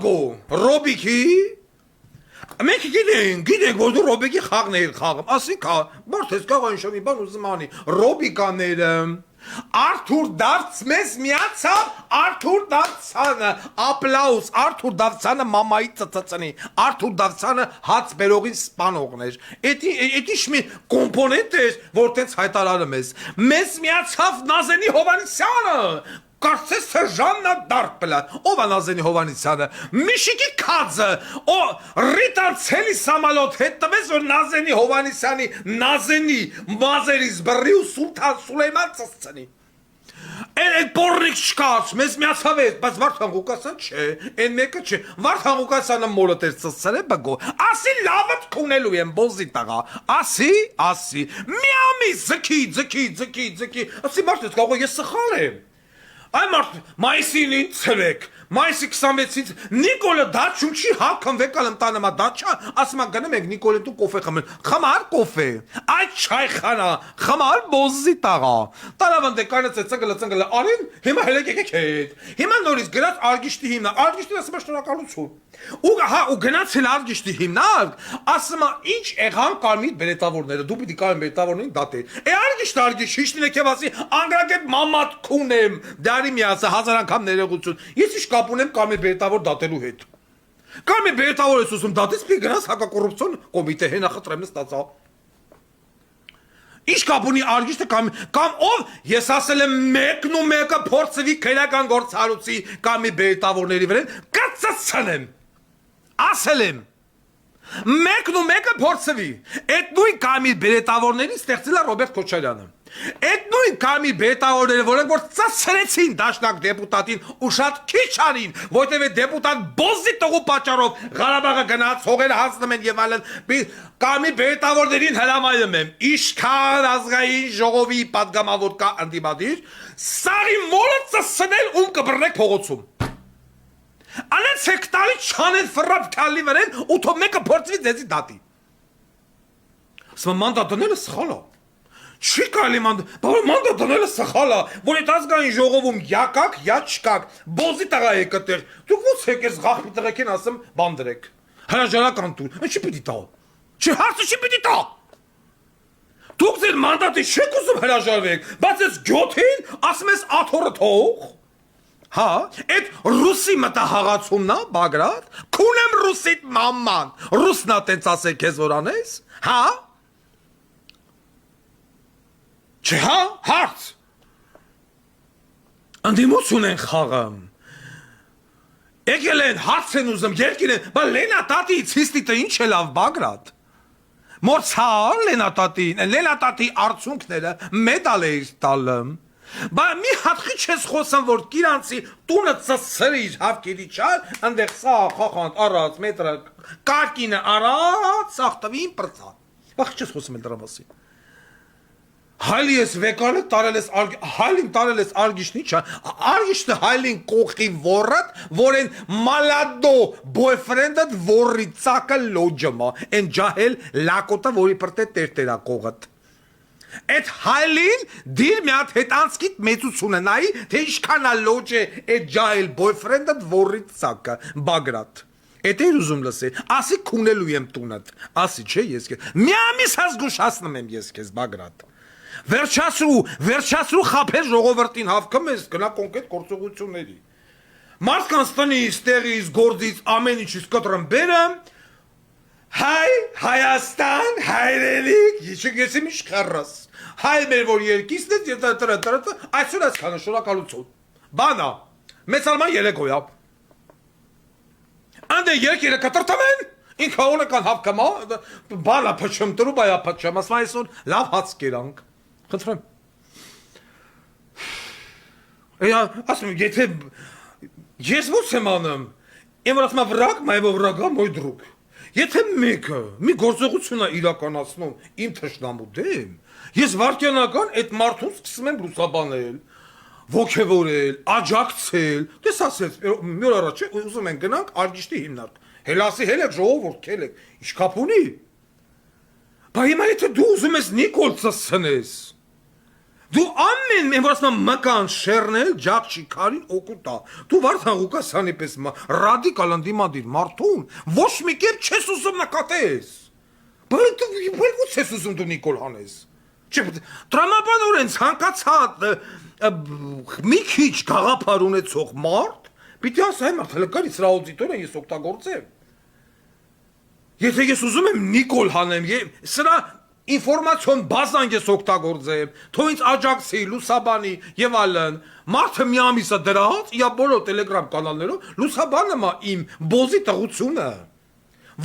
Գո Ռոբիկի Մենք գիտենք, որ դու Ռոբիկի խաղն էիր խաղում, ասինքա, բարդ ես կարող ինչ-որ մի բան ուզում անի, Ռոբիկաները, Արթուր դարձ մեզ միացավ, Արթուր Դավթյանը, ապլաուս, Արթուր Դավթյանը մամայի ծծծնի, Արթուր Դավթյանը հաց բերողի սպանողն էր, էդի շմի կոմպոնենտ էր, որ տենց հայտարարում ես, մեզ միացավ Նազենի Հովանիսյանը, Կարծես թե Ժաննա Դարպլա, ով է Նազենի Հովանիսյանը, Միշիկի Քաձը, Ռիտան ցելի սամալոտ հետ տվեց, որ Նազենի Հովանիսյանի, Նազենի, Մազերիս բռի ու Սուլթան Սուլեյման ծծծնի։ Այդ բորնիկ չկաց, մեզ միացավ է, բայց Վարդան Ղուկասյան չէ, այն մեկը չէ, Վարդան Ղուկասյանը մոլը տեր ծծծել է բգո, ասի լավըտ կունելու եմ բոզի տաղա, ասի, միամի ձգի, ասի մարդ ես կարող ես սխալ եմ, Ay Mart, Mayıs'ın çörek, Mayıs'ı 26'ին Նիկոլը դաչուն չի հակնվե կալım տանıma դաչա, ասում գնում ենք Նիկոլին դու կոֆե խմել, խմար կոֆե, այդ չայխանա, խմար բոզի տաղա, տարավան դեկանից է ծնգլը արին, հիմա հելեք եկեք հետ, հիմա նորից գրած արգիշտի հիմնա, արգիշտին ասում է շնորհակալություն, ու գնացել արգիշտի հիմնարկ, ասում է ինչ եղան կարմիր բերետավորները, դու պիտի կարմիր բերետավորներին դատել, արգիշտ, հիշտին եք և ասի, անգրակետ մամատ քունեմ, դարի միասը հազար անգամ ներողություն, ես ինչ կապ ունեմ կարմիր բերետավոր դատելու հետ, կարմիր բերետավոր ես ուսում դատից պի գնաս հակակոռուպցիոն կոմիտե հենա խտրեմ նստացա, Ինչ կապ ունի արգիշտը կամ ով ես ասել եմ մեկն ու մեկը փորձվի քրեական գործառույցի կամ մի բերետավորների վրա կծծցնեմ ասել եմ մեկն ու մեկը փորձվի այդ նույն կարմիր բերետավորներին ստեղծել է Ռոբերտ Քոչարյանը այդ նույն կարմիր բերետավորները որոնք որ ծծրեցին դաշնակ դեպուտատին ու շատ քիչ արին որտեղ է դեպուտատ բոզի տողու պատճառով Ղարաբաղը գնաց հողերը հանձնում են եւ այլն կարմիր բերետավորներին հրամայում եմ Իշխան ազգային ժողովի պատգամավոր կա անդիմադիր սարի մորը ծծնել ում կբռնեք փողոցում Անեցեք տալի չանեն ֆրապ քալի վրեն ու թող մեկը փորձվի ձեզի դատի Սա մանդատները սխալ է Չի կարելի մանդատ դնելը սխալ է, որ այդ ազգային ժողովում յակակ, յա չկակ, բոզի տղա եք այդտեղ, դուք ո՞նց եք ես ղախպի տղեկին ասեմ բան դրեք, հրաժարական տուր, չի պիտի տա, չի հարցը չի պիտի տա, դուք ձեր մանդատի չեք ուզում հրաժարվեք, բայց ես գյոթին ասում ես աթորը թող, հա, այդ ռուսի մտահաղացումն է, Բագրատ, քունեմ ռուսիտ մաման, ռուսնա տենց ասեք քեզ որ անես, հա, Չէ, հա, հարց, ընդիմություն են խաղում, եկել են, հարց են ուզում, երկին են, բա լենա տատի ցիստիտը ինչ է լավ Բագրատ, մորցար լենա տատի արցունքները մեդալ էիր տալում, բա մի հատխի չես խոսում, որ կիրանցի տունը ծսրիր հավկերի չար, ընդեղ սա խախանդ արած մետրը, կարկինը արած, սաղտվին պրծա, բա խի չես խոսում էլ դրա մասին, Հայլի ես վեկալը հայլին տարել ես արգիշնի չա, արգիշնը հայլին կողքի որըտ, որ են մալադո բոյֆրենդըտ որի ծակը լոջմա, են ջահել լակոտը, որի պրտե տերտերա կողըտ։ Այդ հայլին դիր մի հատ հետ անցքիտ մեծությունը նայի, թե իշքանա լոջ է այդ ջահել բոյֆրենդըտ որի ծակը, Բագրատ։ Էդ էր ուզում լսել, ասի քունելու եմ տունըտ, ասի չէ ես կեզ, միամիս հասգուշացնում եմ ես կեզ Բագրատ։ Վերջացրու խապեր ժողովրդին հավքում ես գնա կոնկրետ գործողությունների։ Մարդկանց տնից, տեղից, գործից ամեն ինչից կտրեմ բերեմ, հայ, Հայաստան, հայրենիք, ես եմ ինչ խառաս, հայ մեր որ երկիսն է, այսօր այսքանը շնորհակալություն, բանա, մեծարման երեկոյա, անդ է երկիրը կտրտում են, ինքը օրնական հավքամա, բանա փչում տրու, բայա փչում, ասում այսօր լավ հաց կերանք, Խնդրեմ, ասում եթե ես ո՞ց եմ անում, եմ որ ասում վրակ, մայվո վրակա մոյ դրուկ, եթե մեկը մի գործողություն է իրականացնում իմ թշնամու դեմ, ես վարքյանական այդ մարդուն սկսում եմ լուսաբանել, ոգևորել, աջակցել, դες ասեց, մի օր առաջ ուզում են գնանք արգիշտի հիմնարկ, հելասի հել եք, ժողովուրդ քել եք, ինչ կապ ունի, բա հիմա եթե դու ուզում ես Նիկոլ ծսցնես, Դու ամեն մեն որսում մկան շերնել ջախչի քարին օկուտա։ Դու Վարդան Ղուկասյանի պես ռադիկալ անդիմադիր մարդուն ոչ մի կերպ չես ուզում նկատես։ Բայց դու ո՞ց ես ուզում դու Նիկոլ հանես։ Չէ, տրամաբանորեն ցանկացած մի քիչ գաղափար ունեցող մարդ պիտի ասա այն մարդը լկարի սրա աուդիտորը ես օգտագործեմ։ Եթե ես ուզում եմ Նիկոլ հանեմ, սրա ինֆորմացիոն բազան ես օգտագործեմ, թող ինձ աջակցի, լուսաբանի եւ այլն։ Մարդը մի ամիս է դրած, իա բոլոր Telegram կանալներով լուսաբանում է իմ բոզի տղությունը։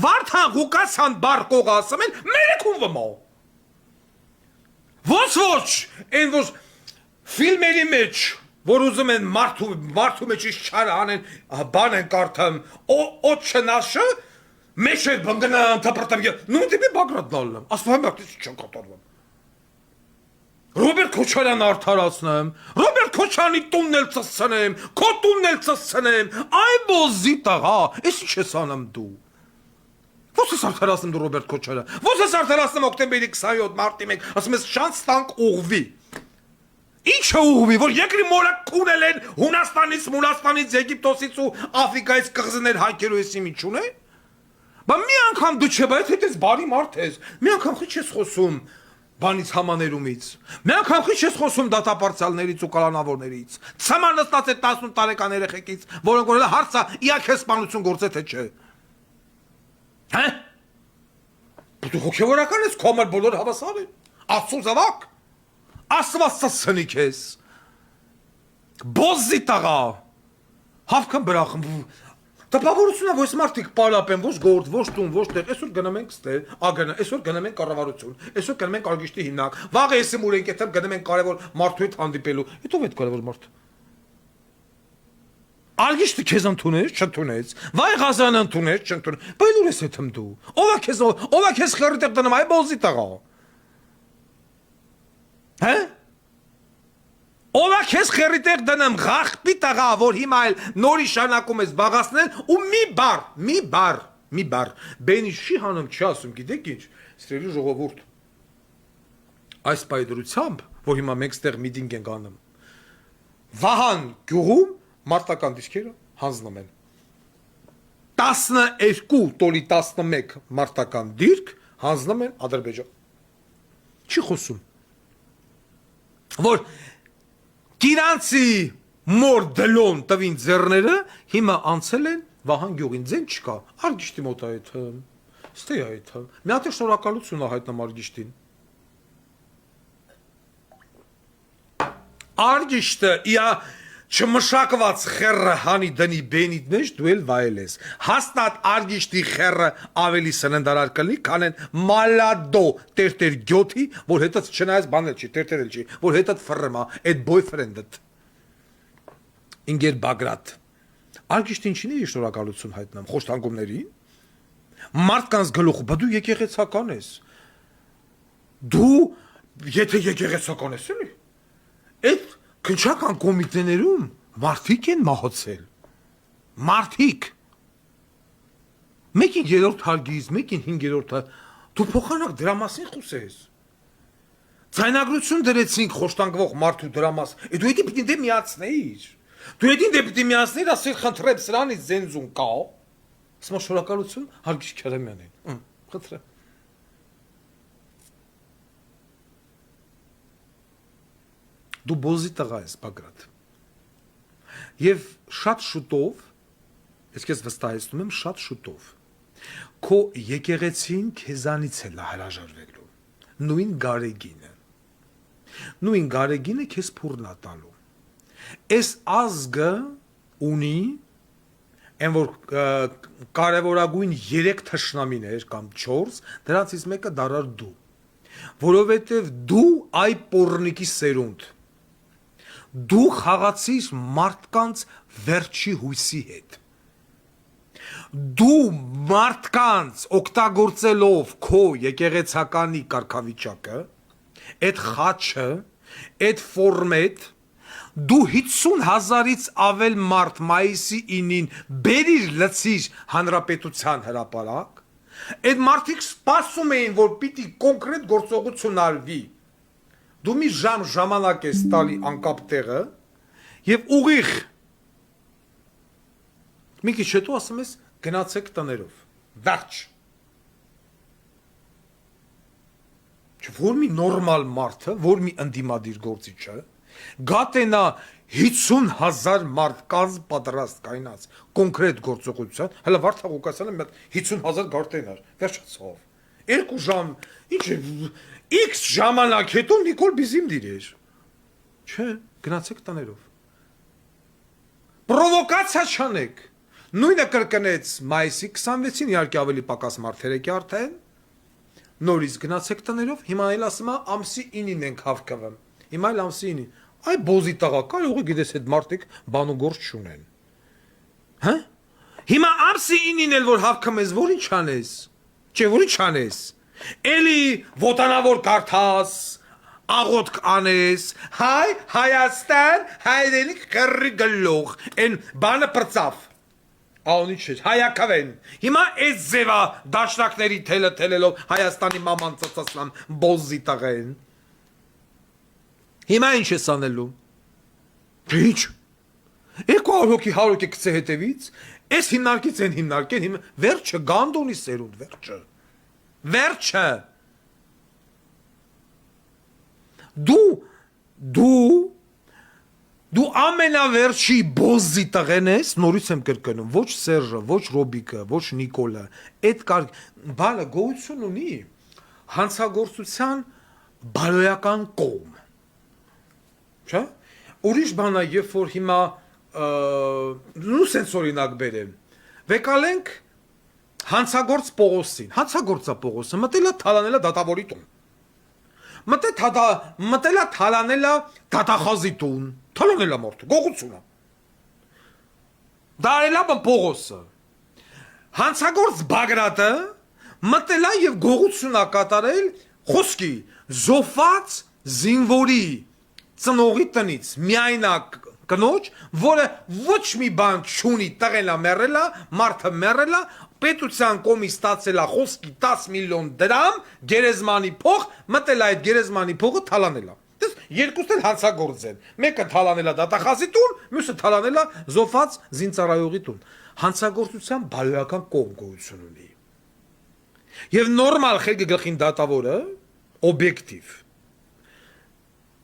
Վարդան Ղուկասյան բարկող ասում են, մերեկում վմո։ Ոչ, այն որ ֆիլմերի մեջ, որ ուզում են մարդու մեջ իշխարը անեն, բան են կարդամ, օ չնաշը, մեջ է բնգնան թապրտամ, նույն տիպի Բագրատ նալնեմ, ասպահեմ ակտից չեն կատարվում։ Ռոբերտ Քոչարյան արդարացնեմ, Ռոբերտ Քոչարյանի տունն էլ ծսցնեմ, քո տունն էլ ծսցնեմ, այ բոզի տղա, ես ինչ ես անում դու։ Ո՞ց ես արդարացնում դու Ռոբերտ Քոչարյան, ո՞ց ես արդարացնում օկտեմբերի 27 մարտի 1, ասում ես շանս տանք ուղվի։ Ինչ է ուղվի, որ երկրի մորակ քունել են Հունաստանից, Եգիպտոսից ու Աֆրիկայից կղզիներ հայկերու եսի ինչ ունե։ Բա մի անգամ դու չէ, բայց հետես բարի մարդ ես, մի անգամ խի չես խոսում բանից համաներումից, մի անգամ խի չես խոսում դատապարտյալներից ու կալանավորներից, ցամար նստած է 18 տարեկան երեխեքից, որոնք որ հարցը իա քեզ սպանություն գործե թե չէ։ Հա՞։ Դու հոգևորական ես, քո համար բոլոր հավասար են։ Աստծո զավակ։ Աստված սնի քեզ։ Բոզի տղա։ Հավքն բրախ։ Տպավորությունը ոչ մարդիկ պարապեն, ոչ գործ, ոչ տուն, ոչ տեղ, այսօր գնում ենք ստել, ագնա, այսօր գնում ենք կառավարություն, այսօր գնում ենք արգիշտի հիմնակ, վաղը եսի մուր ենք եթե գնում ենք կարևոր մարդու հետ հանդիպելու, հետո ո՞վ է կարևոր մարդ։ Արգիշտը քեզ ընդունեց, չընդունեց, վայ Ղազարյանը ընդունեց, չընդունեց, բայց ուր ես հետում դու։ Ո՞վ է քեզ խրի տեղ դնում, այ բոզի տղա։ Հա՞։ Ով է քեզ խերի տեղ դնեմ ղախպի տղա, որ հիմա էլ նորի շանակում ես բաղացնել ու մի բար, բենի չի հանում չի ասում, գիտեք ինչ, սրելի ժողովուրդ, այս պայդրությամբ, որ հիմա մենք ստեղ միտինգ ենք անում, Վահան գյուղում մարտական դիսկերը հանձնում են, 12 տոլի 11 մարտական դիրք հանձնում են Ադրբեջան, չի խոսում, որ Գիրանցի մոր դլոն տվին ձեռները հիմա անցել են Վահան գյուղին, ձեն չկա, արգիշտի մոտ այդհմ, ստե այդհմ, մի հատ է շնորհակալություն հայտնեմ արգիշտին։ Արգիշտը իա չմշակված խեռը հանի դնի բենիդ մեջ դու էլ վայել ես, հաստատ արգիշտի խեռը ավելի սննդարար կլի, քան են մալադո տերտեր գյոթի, որ հետըց չնայած բանել չի, տերտեր էլ չի, որ հետըտ ֆրրմա, այդ բոյֆրենդըտ, ինգեր Բագրատ, արգիշտին չին է շնորհակալություն հայտնեմ, խոշտանգումներին, մարդկանց գլուխը, բա դու եկեղեցական ես, դու եթե եկեղեցական ես էլի, այդ քնչական կոմիտեներում մարդիկ են մահացել, մարդիկ, մեկին 3-րդ հարգից, մեկին 5-րդ, դու փոխանակ դրա մասին խոսես, ձայնագրություն դրեցինք խոշտանգվող մարդու դրա մաս, դու էդի պիտի դե միացնեիր, դու էդին դե պիտի միացնեիր, ասել խնդրեմ սրանից զենզուն կա, ասմա շնորհակալություն Հարգիշ Քերեմյանին, խնդրեմ, դու բոզի տղա ես Բագրատ և շատ շուտով ես քեզ վստահեցնում եմ շատ շուտով քո եկեղեցին քեզանից է հրաժարվելու նույն գարեգինը քեզ փուրնա տալու այս ազգը ունի այն որ կարևորագույն 3 թշնամիներ կամ 4 դրանցից մեկը դարար դու որովհետև դու այ պոռնիկի սերունդ դու խաղացիր մարդկանց վերջի հույսի հետ, դու մարդկանց օգտագործելով քո եկեղեցականի կարգավիճակը, այդ խաչը, այդ ֆորմետ, դու 50,000-ից ավել մարդ մայիսի 9-ին բերիր լցիր հանրապետության հրապարակ, այդ մարդիկ սպասում էին, որ պիտի կոնկրետ գործողություն արվի, դու մի ժամանակ ես տալի անկապ տեղը եւ ուղիղ մի քիչ հետո ասում ես գնացեք տներով վերջ որ մի նորմալ մարդը որ մի ընդդիմադիր գործիչը գատենա 50,000 մարդկանց պատրաստ կայնած կոնկրետ գործողության հələ Վարդան Ղուկասյանը մի 50,000 գարտենար վերջացավ 2 ժամ ինչ է X ժամանակ հետո Նիկոլ Բիզիմդիր էր չէ գնացեք տներով պրովոկացիա չանեք նույնը կրկնեց մայիսի 26-ին իհարկե ավելի պակաս մարդեր եկի արդեն նորից գնացեք տներով հիմա էլ ասում է ամսի 9-ին ենք հավաքվում հիմա էլ ամսի 9-ին այ բոզի տղա կարող է գիտես այդ մարդիկ բան ու գործ չունեն հա հիմա ամսի 9-ին էլ որ հավաքում ես որի՞նչ անես չէ որի՞նչ անես էլի ոտանավոր կարդաս աղոթք անես հայ Հայաստան հայրենիք քրի գլուխ այն բանը պրծավ Ահոնի չէ, հայակավեն, հիմա այս ձևա դաշնակների թելը թելելով Հայաստանի մաման ծծասլան բոզի տղեն Հիմա ինչ ես անելու Ինչ 200 հոգի 100 հոգի կծե հետևից Այս հիմնարկից են հիմնարկեն հիմա վերջը գանդոնի սերունդ վերջը Դու ամենավերջի բոզի տղեն ես, նորից եմ կրկնում, ոչ Սերժը, ոչ Ռոբիկը, ոչ Նիկոլը, այդ բանը գոյություն ունի հանցագործության բարոյական կողմ, չէ, ուրիշ բանա, երբ որ հիմա, նու սենց օրինակ բերեմ, վեկալենք հանցագործ Պողոսին, հանցագործա Պողոսը, մտելա թալանելա դատավորի տուն, մտելա թալանելա դատախազի տուն, Թալանելա մարդը, գողությունը Դարելա Պողոսը Հանցագործ Բագրատը մտելա և գողությունա կատարել խոսքի զոհված զինվորի ծնողի տնից միայնակ կնոջ, որը ոչ մի բան չունի տղենա մեռելա, մարդը մեռելա, պետության կողմից ստացելա խոսքի 10 միլիոն դրամ գերեզմանի փող, մտելա այդ գերեզմանի փողը թալանելա Երկուսն էլ հանցագործ են Մեկը թալանելա դատախազի տուն, մյուսը թալանելա զոհված զինծառայողի տուն Հանցագործության բարոյական կողմ գոյություն ունի Եվ նորմալ խելքի գլխին դատավորը օբյեկտիվ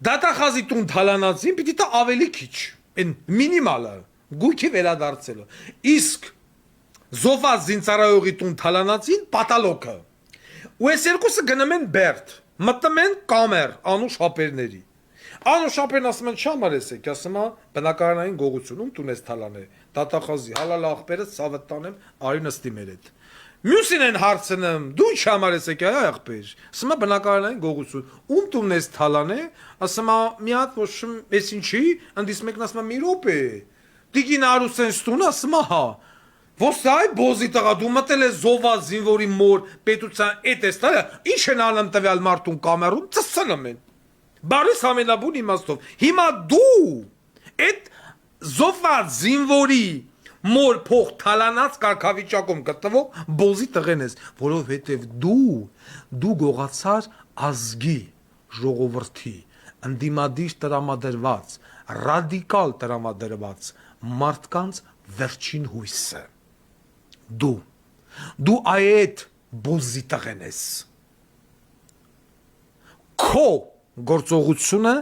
Դատախազի տուն թալանածին պիտի տա ավելի քիչ Այն մինիմալը գույքի վերադարձելը Իսկ զոհված զինծառայողի տուն թալանածին պատալոկը Ու այս երկուսը գնում են Բերդ Մտնում են կամեր անուշ հապերների Անուշ հապերն ասում են չամար ես եք ասում է բնակարանային գողությունում տուն ես թալան է դատախազի հալալ աղբերը սավըտ տանեմ արի նստի մեր հետ Մյուսին են հարցնում դու ինչ համար ես եք այ աղբեր ասում է բնակարանային գողություն ում տունն ես թալան է ասում է մի հատ ոչմ ես ինչի ընդիս մեկն ասում է մի րոպե Տիկին Արուսենց տունը ասում է հա Ոստայ բոզի տղա դու մտել ես զոհված զինվորի մոր պետության էդ ես տալը ինչ են անում տվյալ մարդուն կամերում ծսցնում են Բարիս ամենաբուն իմաստով հիմա դու այդ զոհված զինվորի մոր փող թալանած կարգավիճակում գտնվող բոզի տղեն ես որովհետև դու գողացար ազգի ժողովրդի ընդդիմադիր տրամադրված ռադիկալ տրամադրված մարդկանց վերջին հույսը Դու այդ բոզի տղեն ես Քո գործողությունը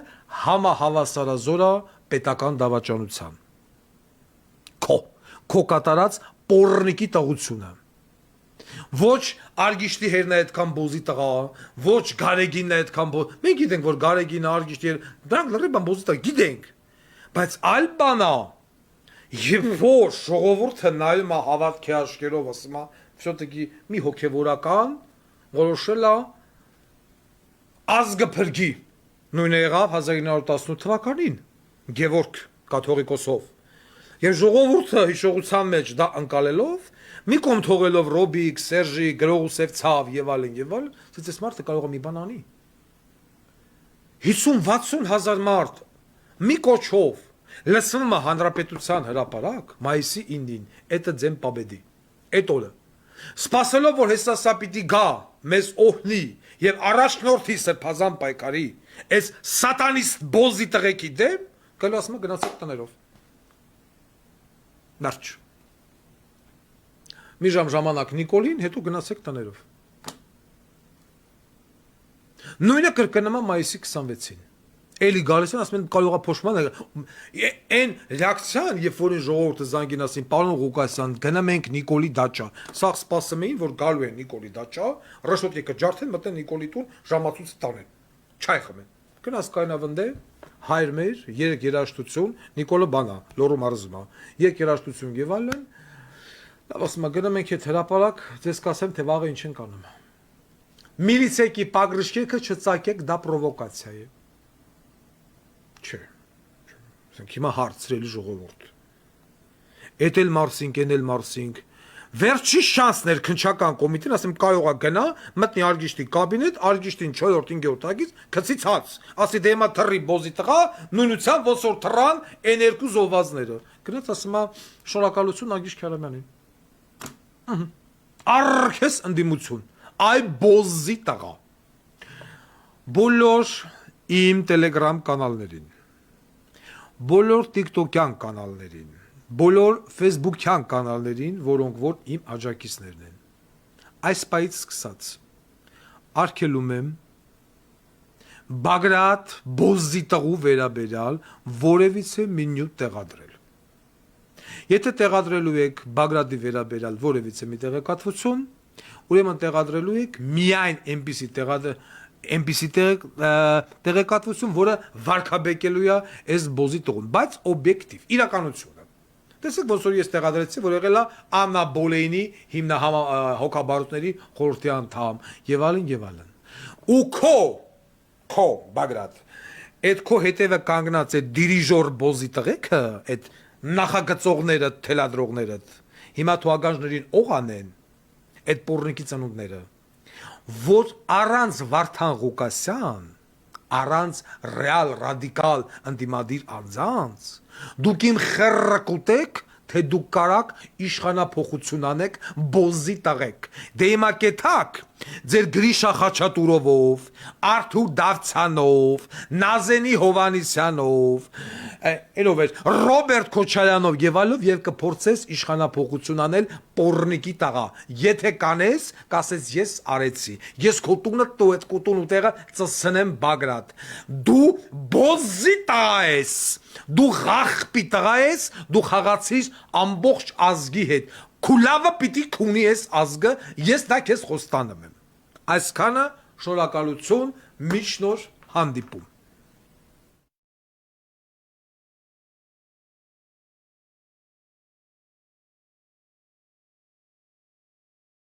համահավասարազոր է պետական դավաճանության Քո կատարած պոռնիկի տղությունը Ոչ Արգիշտի հերն է այդքան բոզի տղա, ոչ Գարեգինն է այդքան բոզի Մենք գիտենք, որ Գարեգինը, Արգիշտի դրանք լրիվ բան բոզի տղա, գիտենք Բայց այլ բան է Եվ որ ժողովուրդը նայում է հավատքի աչքերով ասում է Всё-таки մի հոգևորական որոշել է ազգը փրկի Նույնը եղավ 1918 թվականին Գևորգ կաթողիկոսով Եվ ժողովուրդը հիշողության մեջ դա ընկալելով մի կողմ թողելով Ռոբիկ, Սերժի, Գրողուսև ցավ եւ այլն Ցույց էս մարդը կարող է մի բան անի 50-60 հազար մարդ մի կոչով Լսվում է հանրապետության հրապարակ մայիսի 9-ին, էտը ձեմ պաբեդի, էտ օրը, սպասելով, որ հեսասա պիտի գա մեզ օհնի եւ առաջնորդի սրբազան պայքարի այս սատանիստ բոզի տղեկի դեմ գալու ասում գնացեք տներով նարջ մի ժամանակ Նիկոլին հետո գնացեք տներով նույնը կրկնվում է մայիսի 26-ին Էլի գալիս են ասում են կարող է փոշման այն ռեակցիան երբ որ ժողովուրդը զանգին ասին պարոն Ղուկասյան գնամ ենք Նիկոլի դաճա սա սպասում էին որ գալու են Նիկոլի դաճա ռաշոտի կջարդեն մտեն Նիկոլի տուն ժամացույց տանեն չայ խմեն գնաց կայնավնդե հայր մեր երեք երաժշտություն Նիկոլը բանա լոռու մարզումա երեք երաժշտություն եւ այլն լավ ասում գնամ ենք այդ հրապարակ ձեզ կասեմ թե վաղը ինչ են կանում միլիցեքի պագրիշկեքը չծակեք դա պրովոկացիա է Չէ, հիմա հարցրելի ժողովուրդ։ Էդ էլ մարսինք, են էլ մարսինք։ Վերջի շանսներ քնչական կոմիտեն, ասեմ կարող է գնա, մտնի արգիշտի կաբինետ, արգիշտին 4-րդ 5-րդ տագից գցից հաց։ Ասի դե հիմա թռի բոզի տղա, նույնությամբ ոնց որ թռան այն երկու զովազները։ Գնաց ասում է շնորհակալություն Արգիշտ Քարամյանին։ Արքես ընդդիմություն։ Այ բոզի տղա։ Բոլոր իմ Telegram կանալներին բոլոր TikTok-յան կանալներին, բոլոր Facebook-յան կանալներին, որոնք որ իմ աջակիցներն են։ Այս պայից սկսած արգելում եմ Բագրատ բոզի տղու վերաբերյալ որևիցե մի նյութ տեղադրել։ Եթե տեղադրելու եք Բագրատի վերաբերյալ որևիցե մի տեղեկատվություն, ուրեմն տեղադրելու եք միայն այնպիսի տեղեկատվություն, որը վարկաբեկելու է այս բոզի տղուն, բայց օբյեկտիվ, իրականությունը։ Տեսեք, ոնց որ ես տեղադրեցի, որ եղել է Աննա Բոլեյնի հոգաբարձուների խորհրդի անդամ եւ այլն եւ այլն։ Ու քո Բագրատ, այդ քո հետևը կանգնած է դիրիժոր բոզի տղեկը, այդ նախագծողները, թելադրողները, հիմա թողագանջներին օղանեն, այդ պոռնիկի ծնունդները որ առանց Վարդան Ղուկասյան, առանց ռեալ ռադիկալ ընդդիմադիր անձանց, դուք իմ խեռը կուտեք, թե դուք կարաք իշխանափոխություն անեք բոզի տղեկ, դե հիմա կեթակ, ձեր Գրիշա Խաչատուրովով, Արթուր Դավթյանով, Նազենի Հովանիսյանով, Էլով էր, Ռոբերտ Քոչարյանով եւ այլով եւ կփորձես իշխանափոխություն անել պոռնիկի տղա։ Եթե կանես, կասես ես արեցի։ Ես քո տունը այդ կուտուն ուտեղը ծսնեմ Բագրատ։ Դու բոզի տղա ես։ Դու ղախպի տղա ես, դու խաղացիր ամբողջ ազգի հետ։ Քուլավը պիտի քունի ես ազգը, ես դա քեզ խոստանում եմ։ Այսքանը շնորհակալություն, միջնոր հանդիպում։